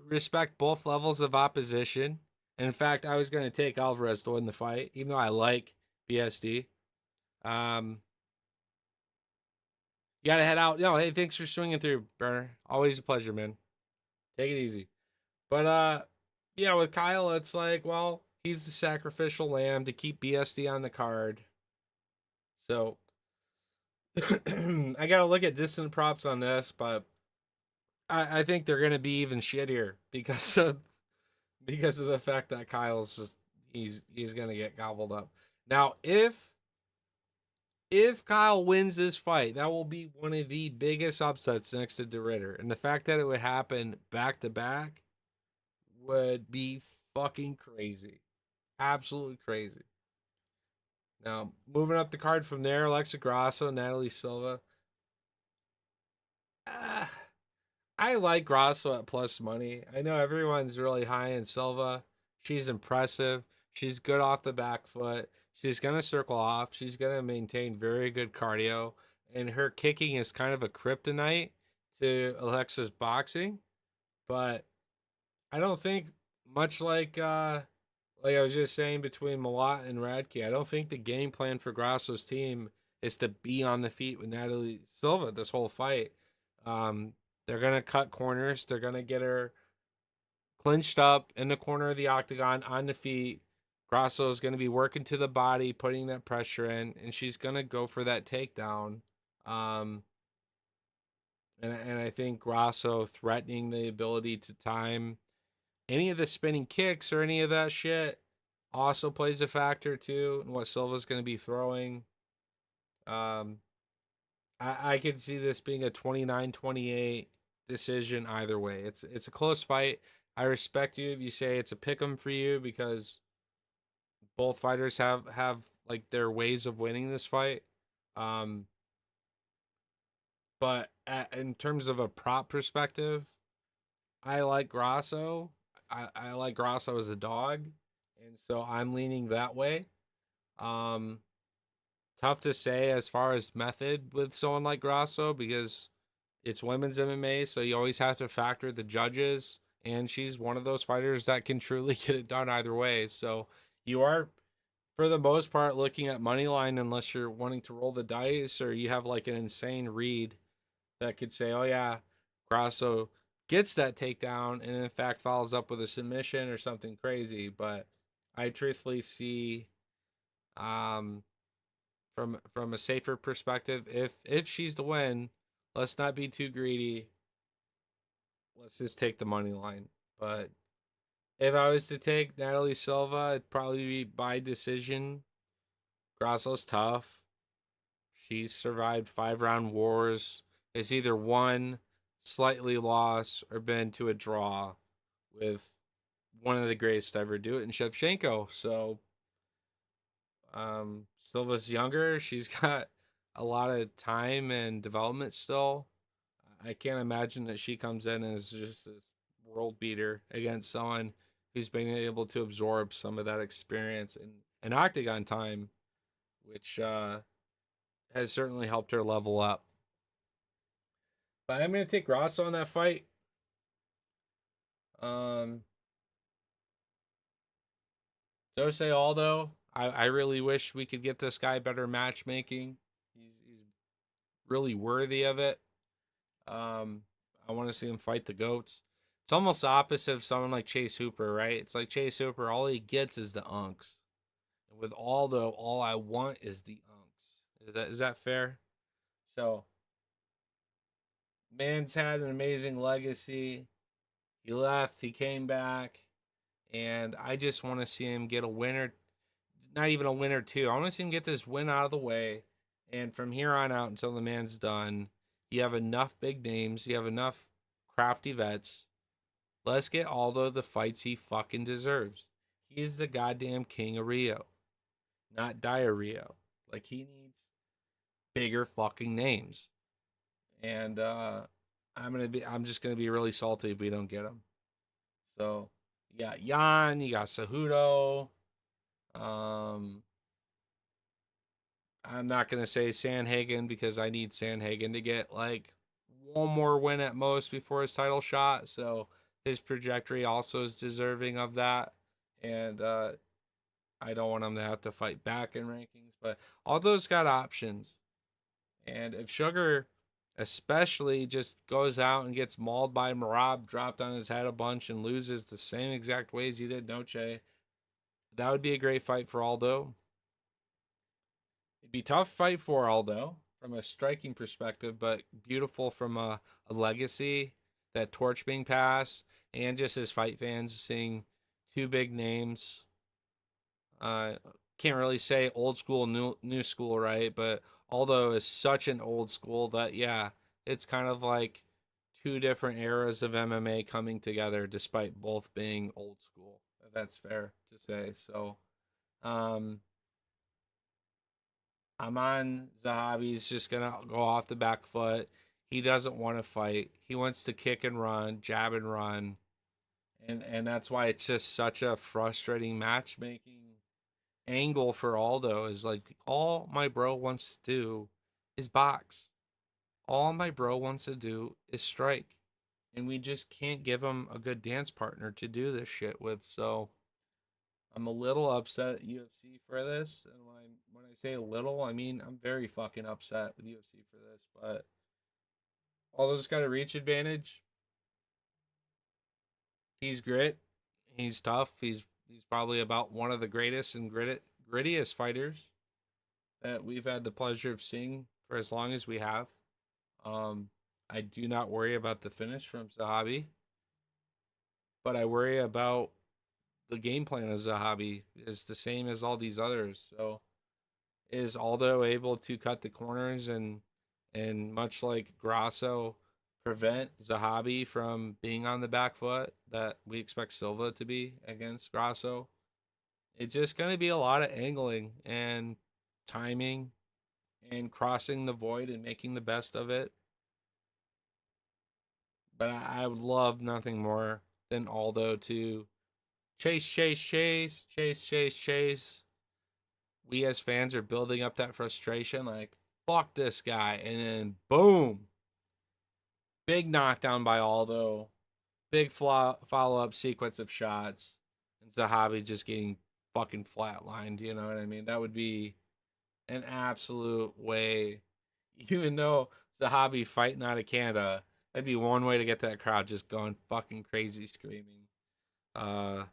respect both levels of opposition. And in fact, I was going to take Alvarez to win the fight, even though I like BSD. Um, you got to head out. Yo, hey, thanks for swinging through, Burner. Always a pleasure, man. Take it easy. But yeah, with Kyle, it's like, well, he's the sacrificial lamb to keep BSD on the card. So I got to look at distant props on this, but I think they're going to be even shittier because of the fact that Kyle's just he's gonna get gobbled up. Now, if Kyle wins this fight, that will be one of the biggest upsets next to DeRitter. And the fact that it would happen back to back would be fucking crazy. Absolutely crazy. Now, moving up the card from there, Alexa Grasso, Natalie Silva. Ah, I like Grasso at plus money. I know everyone's really high in Silva. She's impressive. She's good off the back foot. She's going to circle off. She's going to maintain very good cardio. And her kicking is kind of a kryptonite to Alexa's boxing. But I don't think, much like I was just saying between Malat and Radke, I don't think the game plan for Grasso's team is to be on the feet with Natalie Silva this whole fight. Um, they're gonna cut corners. They're gonna get her clinched up in the corner of the octagon on the feet. Grasso is gonna be working to the body, putting that pressure in, and she's gonna go for that takedown. Um, and I think Grasso threatening the ability to time any of the spinning kicks or any of that shit also plays a factor too in what Silva's going to be throwing. Um, I could see this being a 29-28 decision either way. It's a close fight. I respect you if you say it's a pick 'em for you because both fighters have like their ways of winning this fight. Um, but in terms of a prop perspective, I like Grasso. I like Grasso as a dog, and so I'm leaning that way. Um, Tough to say as far as method with someone like Grasso because it's women's MMA, so you always have to factor the judges, and she's one of those fighters that can truly get it done either way. So you are, for the most part, looking at money line unless you're wanting to roll the dice or you have like an insane read that could say, "Oh yeah, Grasso gets that takedown and in fact follows up with a submission or something crazy." But I truthfully see, um, from a safer perspective, if she's to win, let's not be too greedy. Let's just take the money line. But if I was to take Natalie Silva, it'd probably be by decision. Grasso's tough. She's survived 5 round wars. It's either won, slightly lost, or been to a draw with one of the greatest to ever do it in Shevchenko. So Silva's younger. She's got a lot of time and development still. I can't imagine that she comes in as just this world beater against someone who's been able to absorb some of that experience and octagon time, which has certainly helped her level up. But I'm going to take Ross on that fight. Um, Jose Aldo, I really wish we could get this guy better matchmaking. He's really worthy of it. Um, I want to see him fight the goats. It's almost the opposite of someone like Chase Hooper, right? It's like Chase Hooper, all he gets is the unks. And with Aldo, all I want is the unks. Is that fair? So, man's had an amazing legacy. He left, he came back, and I just want to see him get a winner, not even a winner too. I want to see him get this win out of the way. And from here on out until the man's done, you have enough big names, you have enough crafty vets. Let's get Aldo the fights he fucking deserves. He's the goddamn king of Rio, not diarrhea. Like he needs bigger fucking names. And I'm just gonna be really salty if we don't get him. So you got Jan, you got Cejudo. Um I'm not gonna say Sanhagen because I need Sanhagen to get like one more win at most before his title shot. So his trajectory also is deserving of that. And I don't want him to have to fight back in rankings, but all those got options. And if Sugar especially just goes out and gets mauled by Marab, dropped on his head a bunch, and loses the same exact ways he did Noche, that would be a great fight for Aldo. It'd be a tough fight for Aldo from a striking perspective, but beautiful from a legacy, that torch being passed, and just his fight fans seeing two big names. Uh, can't really say old school, new school, right? But although it's such an old school that yeah, it's kind of like two different eras of MMA coming together, despite both being old school. If that's fair to say. So, um, I'm on Zahabi's just gonna go off the back foot. He doesn't want to fight. He wants to kick and run, jab and run. And that's why it's just such a frustrating matchmaking angle for Aldo is like all my bro wants to do is box. All my bro wants to do is strike. And we just can't give him a good dance partner to do this shit with. So I'm a little upset at UFC for this. And when I say a little, I mean I'm very fucking upset with UFC for this. But Aldo's got a reach advantage. He's grit. He's tough. He's probably about one of the greatest and grittiest fighters that we've had the pleasure of seeing for as long as we have. Um, I do not worry about the finish from Zahabi, but I worry about the game plan of Zahabi is the same as all these others. So is Aldo able to cut the corners and much like Grasso prevent Zahabi from being on the back foot that we expect Silva to be against Grasso? It's just going to be a lot of angling and timing and crossing the void and making the best of it. But I would love nothing more than Aldo to chase, chase, chase, chase, chase, chase. We as fans are building up that frustration like, fuck this guy. And then boom, big knockdown by Aldo, big follow up sequence of shots, and Zahabi just getting fucking flatlined. You know what I mean? That would be an absolute way. Even though Zahabi fighting out of Canada, that'd be one way to get that crowd just going fucking crazy screaming. Uh,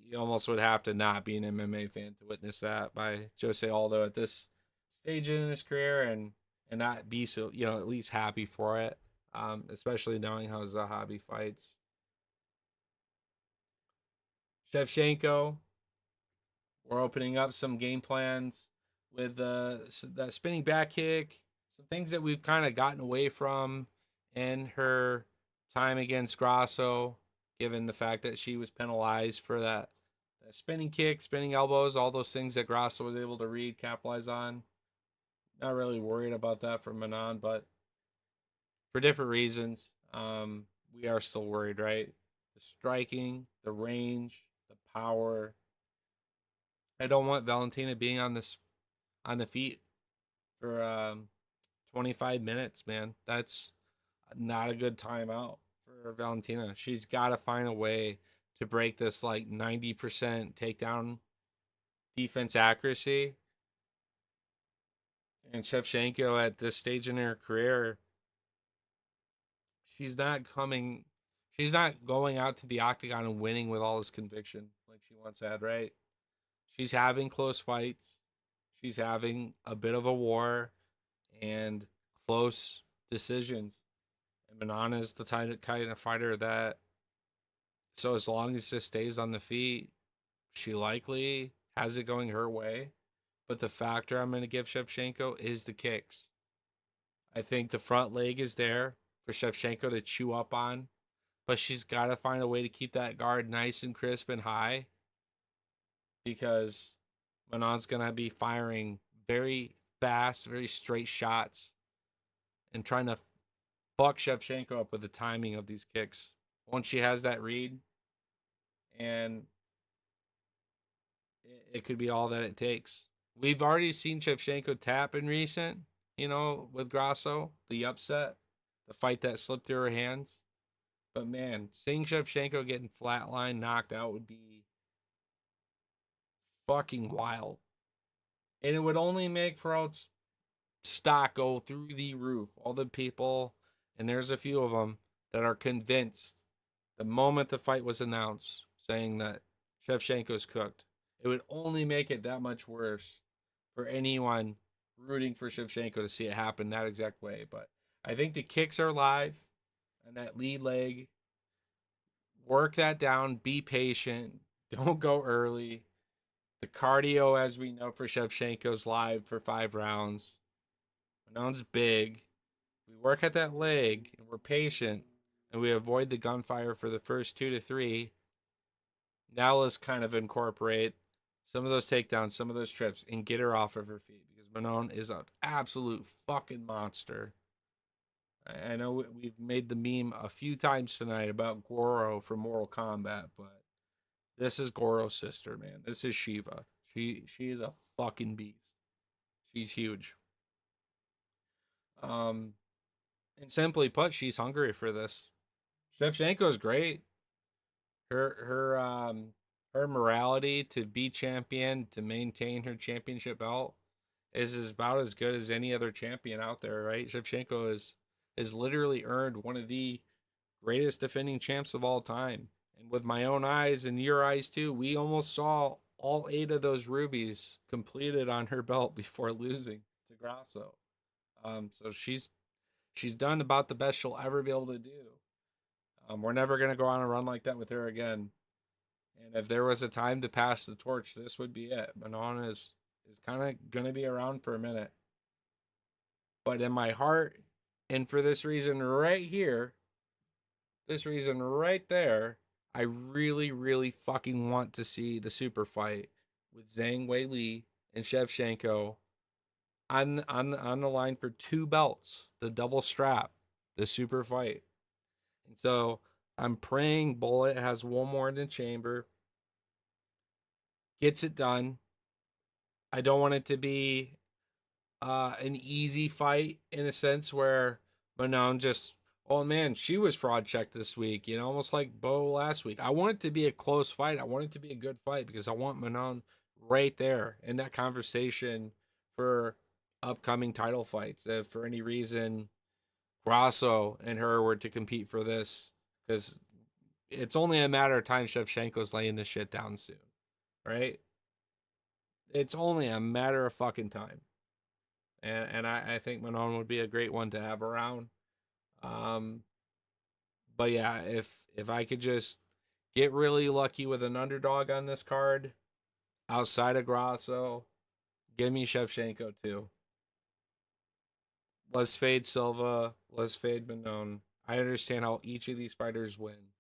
you almost would have to not be an MMA fan to witness that by Jose Aldo at this stage in his career and not be so at least happy for it. Especially knowing how Zahabi fights. Shevchenko, we're opening up some game plans with that spinning back kick, some things that we've kind of gotten away from in her time against Grasso, given the fact that she was penalized for that spinning kick, spinning elbows, all those things that Grasso was able to read, capitalize on. Not really worried about that for Manon, but for different reasons, we are still worried, right? The striking, the range, the power. I don't want Valentina being on the feet for 25 minutes, man. That's not a good timeout for Valentina. She's got to find a way to break this like 90% takedown defense accuracy. And Shevchenko at this stage in her career, she's not coming she's not going out to the octagon and winning with all this conviction like she once had, right? She's having close fights. She's having a bit of a war and close decisions. And Manana is the kind of fighter that, so as long as this stays on the feet, she likely has it going her way. But the factor I'm going to give Shevchenko is the kicks. I think the front leg is there for Shevchenko to chew up on, but she's got to find a way to keep that guard nice and crisp and high because Manon's going to be firing very fast, very straight shots and trying to fuck Shevchenko up with the timing of these kicks. Once she has that read, and it could be all that it takes. We've already seen Shevchenko tap in recent, with Grasso, the upset, the fight that slipped through her hands. But man, seeing Shevchenko getting flatlined, knocked out would be fucking wild. And it would only make Ferraut's stock go through the roof. All the people, and there's a few of them, that are convinced the moment the fight was announced, saying that Shevchenko's cooked. It would only make it that much worse for anyone rooting for Shevchenko to see it happen that exact way. But I think the kicks are live, and that lead leg, work that down, be patient, don't go early. The cardio, as we know, for Shevchenko's live for 5 rounds. Manon's big. We work at that leg, and we're patient, and we avoid the gunfire for the first 2 to 3. Now let's kind of incorporate some of those takedowns, some of those trips, and get her off of her feet because Manon is an absolute fucking monster. I know we've made the meme a few times tonight about Goro from Mortal Kombat, but this is Goro's sister, man. This is Shiva. She is a fucking beast. She's huge. Um, and simply put, she's hungry for this. Shevchenko's great. Her morality to be champion, to maintain her championship belt is about as good as any other champion out there, right? Shevchenko is literally earned one of the greatest defending champs of all time. And with my own eyes and your eyes too, we almost saw all 8 of those rubies completed on her belt before losing to Grasso. So she's done about the best she'll ever be able to do. We're never gonna go on a run like that with her again. And if there was a time to pass the torch, this would be it. Manon is kind of gonna be around for a minute. But in my heart, and for this reason right here, this reason right there, I really, really fucking want to see the super fight with Zhang Wei Li and Shevchenko on the line for 2 belts, the double strap, the super fight. And so I'm praying Bullet has one more in the chamber, gets it done. I don't want it to be an easy fight in a sense where Manon just, oh man, she was fraud checked this week, you know, almost like Bo last week. I want it to be a close fight. I want it to be a good fight because I want Manon right there in that conversation for upcoming title fights. If for any reason Grasso and her were to compete for this, because it's only a matter of time Shevchenko's laying this shit down soon, right? It's only a matter of fucking time. And I think Manon would be a great one to have around. Um, but yeah, if I could just get really lucky with an underdog on this card outside of Grasso, give me Shevchenko too. Let's fade Silva. Let's fade Manon. I understand how each of these fighters win,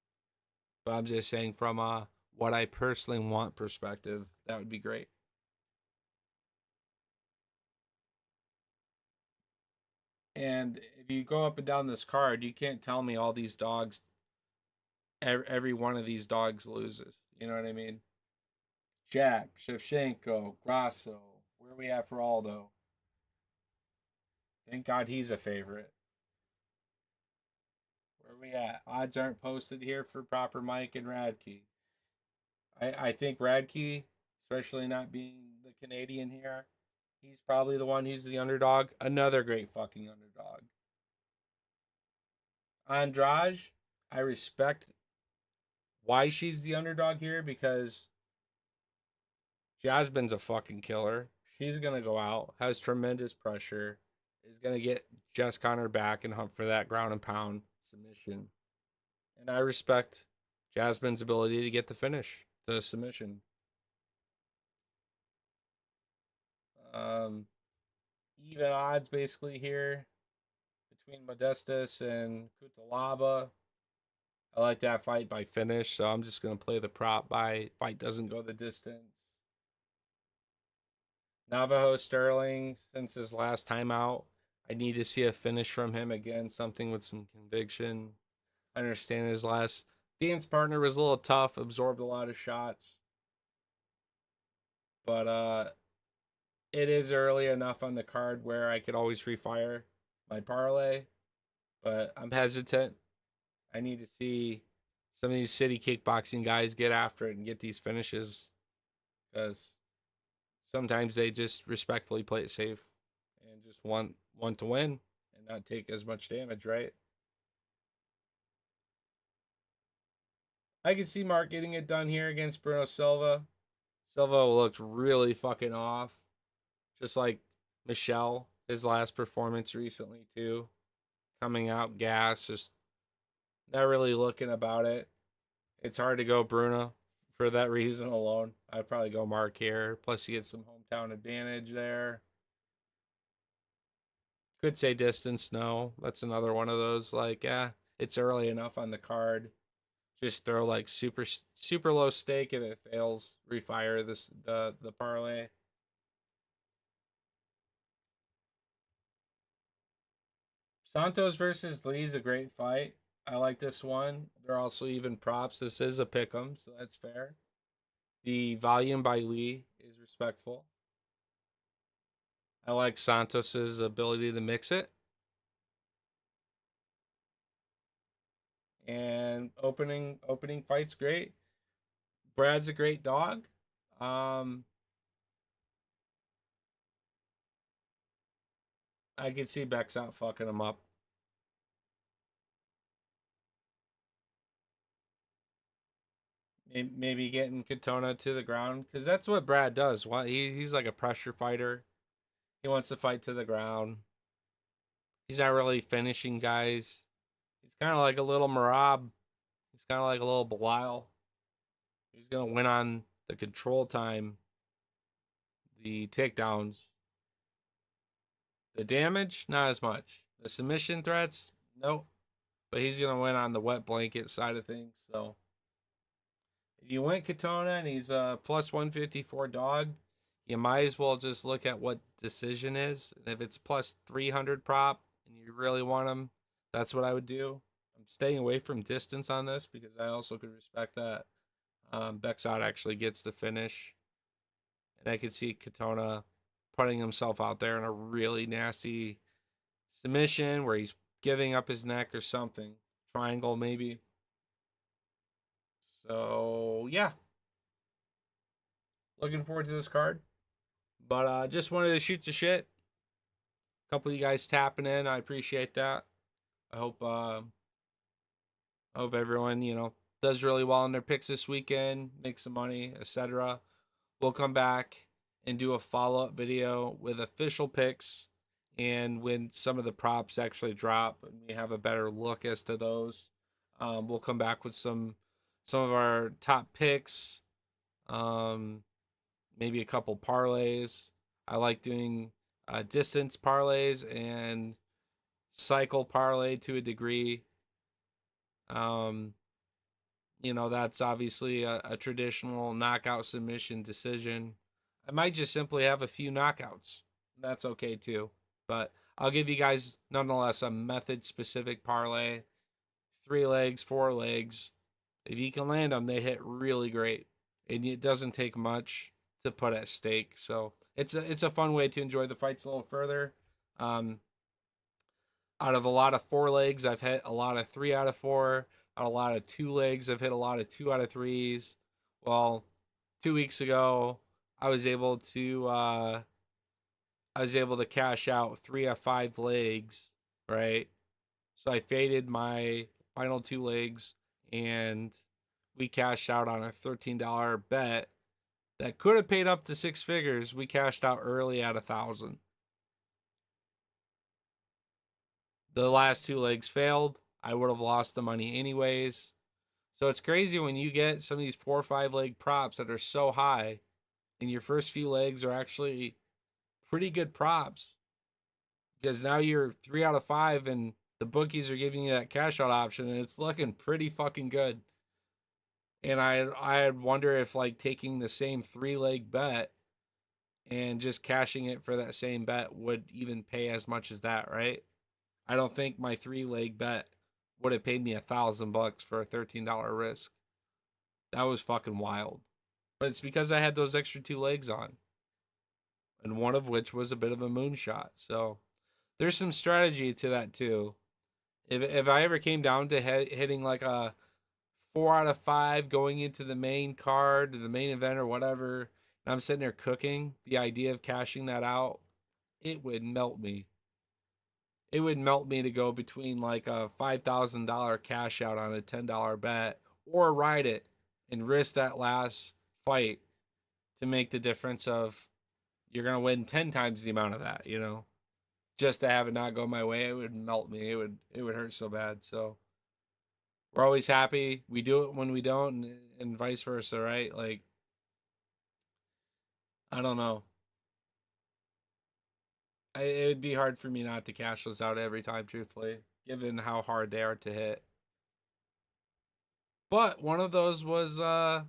but I'm just saying from a what I personally want perspective, that would be great. And if you go up and down this card, you can't tell me all these dogs, every one of these dogs loses. You know what I mean? Jack, Shevchenko, Grasso. Where are we at for Aldo? Thank God he's a favorite. Where are we at? Odds aren't posted here for proper Mike and Radke. I think Radke, especially not being the Canadian here, he's probably the one. He's the underdog. Another great fucking underdog. Andrade, I respect why she's the underdog here because Jasmine's a fucking killer. She's gonna go out, has tremendous pressure, is gonna get Jess Connor back and hunt for that ground and pound submission. And I respect Jasmine's ability to get the finish, the submission. Um, Even odds basically here between Modestus and Kutalaba. I like that fight by finish, so I'm just gonna play the prop by fight doesn't go the distance. Navajo Sterling, since his last time out, I need to see a finish from him again, something with some conviction. I understand his last dance partner was a little tough, absorbed a lot of shots, but it is early enough on the card where I could always refire my parlay, but I'm hesitant. I need to see some of these city kickboxing guys get after it and get these finishes because sometimes they just respectfully play it safe and just want to win and not take as much damage, right? I can see Mark getting it done here against Bruno Silva. Silva looked really fucking off, just like Michelle, his last performance recently too, coming out gas, just not really looking about it. It's hard to go Bruno for that reason alone. I'd probably go Mark here. Plus, you get some hometown advantage there. Could say distance, no. That's another one of those like, it's early enough on the card. Just throw like super low stake if it fails. Refire the parlay. Santos versus Lee is a great fight. I like this one. They're also even props. This is a pick 'em, so that's fair. The volume by Lee is respectful. I like Santos's ability to mix it. And opening fight's great. Brad's a great dog. Um, I could see Beck's out fucking him up. Maybe getting Katona to the ground because that's what Brad does. He's like a pressure fighter. He wants to fight to the ground. He's not really finishing guys. He's kind of like a little Marab. He's kind of like a little Belial. He's gonna win on the control time, the takedowns, the damage, not as much. The submission threats, nope. But he's gonna win on the wet blanket side of things. So if you went Katona and he's a plus 154 dog, you might as well just look at what decision is. And if it's plus 300 prop and you really want him, that's what I would do. I'm staying away from distance on this because I also could respect that Bexot actually gets the finish. And I could see Katona putting himself out there in a really nasty submission where he's giving up his neck or something. Triangle, maybe. So, yeah. Looking forward to this card. But just wanted to shoot the shit. A couple of you guys tapping in. I appreciate that. I hope everyone, does really well in their picks this weekend, make some money, etc. We'll come back and do a follow-up video with official picks and when some of the props actually drop and we have a better look as to those. We'll come back with some of our top picks, um, maybe a couple parlays. I like doing distance parlays and cycle parlay to a degree. Um, that's obviously a traditional knockout submission decision. I might just simply have a few knockouts. That's okay too. But I'll give you guys nonetheless a method specific parlay. 3 legs, 4 legs. If you can land them, they hit really great. And it doesn't take much to put at stake. So it's a fun way to enjoy the fights a little further. Um, Out of a lot of 4 legs, I've hit a lot of 3 out of 4. Out of a lot of 2 legs, I've hit a lot of 2 out of 3s. Well, 2 weeks ago, I was able to cash out 3 of 5 legs, right? So I faded my final 2 legs, and we cashed out on a $13 bet that could have paid up to 6 figures. We cashed out early at 1,000. The last 2 legs failed. I would have lost the money anyways. So it's crazy when you get some of these 4 or 5 leg props that are so high, and your first few legs are actually pretty good props because now you're 3 out of 5, and the bookies are giving you that cash out option, and it's looking pretty fucking good. And I wonder if like taking the same 3 leg bet and just cashing it for that same bet would even pay as much as that, right? I don't think my 3 leg bet would have paid me $1,000 for a $13 risk. That was fucking wild. But it's because I had those extra 2 legs on, and one of which was a bit of a moonshot. So there's some strategy to that too. If I ever came down to hitting like a 4 out of 5 going into the main card, the main event or whatever, and I'm sitting there cooking, the idea of cashing that out, it would melt me. It would melt me to go between like a $5,000 cash out on a $10 bet or ride it and risk that last fight to make the difference of you're going to win 10 times the amount of that, just to have it not go my way. It would melt me. It would hurt so bad. So we're always happy we do it when we don't, and vice versa, right? Like, I don't know. It would be hard for me not to cash those out every time, truthfully, given how hard they are to hit. But one of those was I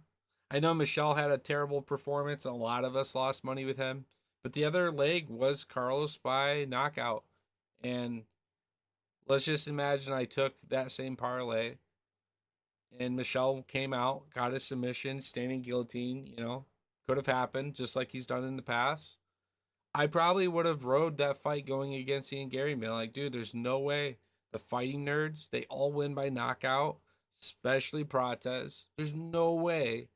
know Michelle had a terrible performance and a lot of us lost money with him. But the other leg was Carlos by knockout. And let's just imagine I took that same parlay and Michelle came out, got a submission, standing guillotine, could have happened just like he's done in the past. I probably would have rode that fight going against Ian Gary and been like, dude, there's no way the fighting nerds, they all win by knockout, especially Prates. There's no way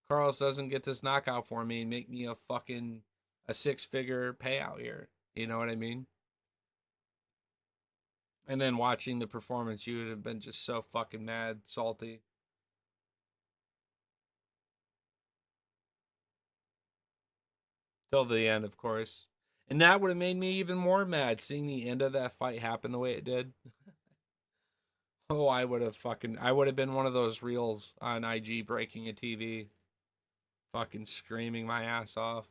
Carlos doesn't get this knockout for me and make me a 6-figure payout here. You know what I mean? And then watching the performance, you would have been just so fucking mad, salty. Till the end, of course. And that would have made me even more mad seeing the end of that fight happen the way it did. Oh, I would have been one of those reels on IG breaking a TV, fucking screaming my ass off.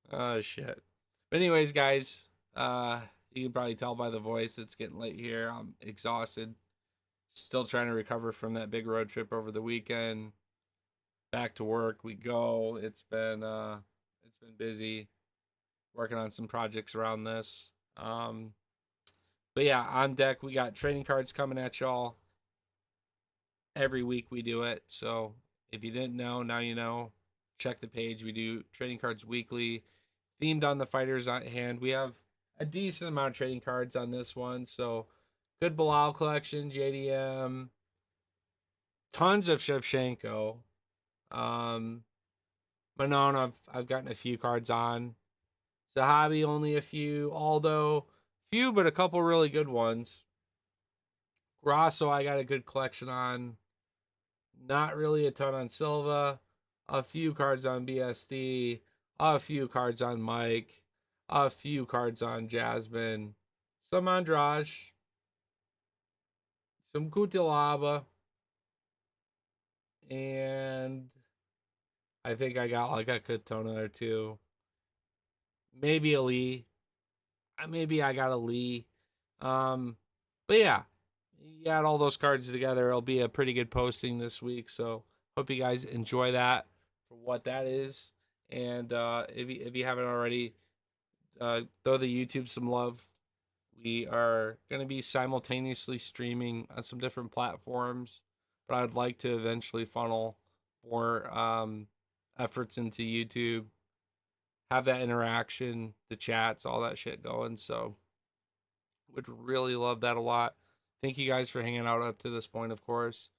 Oh shit. But anyways, guys, you can probably tell by the voice it's getting late here. I'm exhausted. Still trying to recover from that big road trip over the weekend. Back to work we go. It's been busy working on some projects around this. But yeah, on deck we got trading cards coming at y'all. Every week we do it. So if you didn't know, now you know. Check the page. We do trading cards weekly, themed on the fighters at hand. We have a decent amount of trading cards on this one. So good Bilal collection, JDM, tons of Shevchenko. Manon, I've gotten a few cards on. Zahabi, only a few. Aldo, few, but a couple really good ones. Grasso, I got a good collection on. Not really a ton on Silva. A few cards on BSD. A few cards on Mike. A few cards on Jasmine. Some Andrade. Some Kutilaba. And I think I got like a Katona or two. Maybe a Lee. Maybe I got a Lee. But yeah, you add all those cards together, it'll be a pretty good posting this week. So hope you guys enjoy that for what that is. And if you haven't already, throw the YouTube some love. We are going to be simultaneously streaming on some different platforms, but I'd like to eventually funnel more efforts into YouTube, have that interaction, the chats, all that shit going. So would really love that a lot. Thank you guys for hanging out up to this point, of course.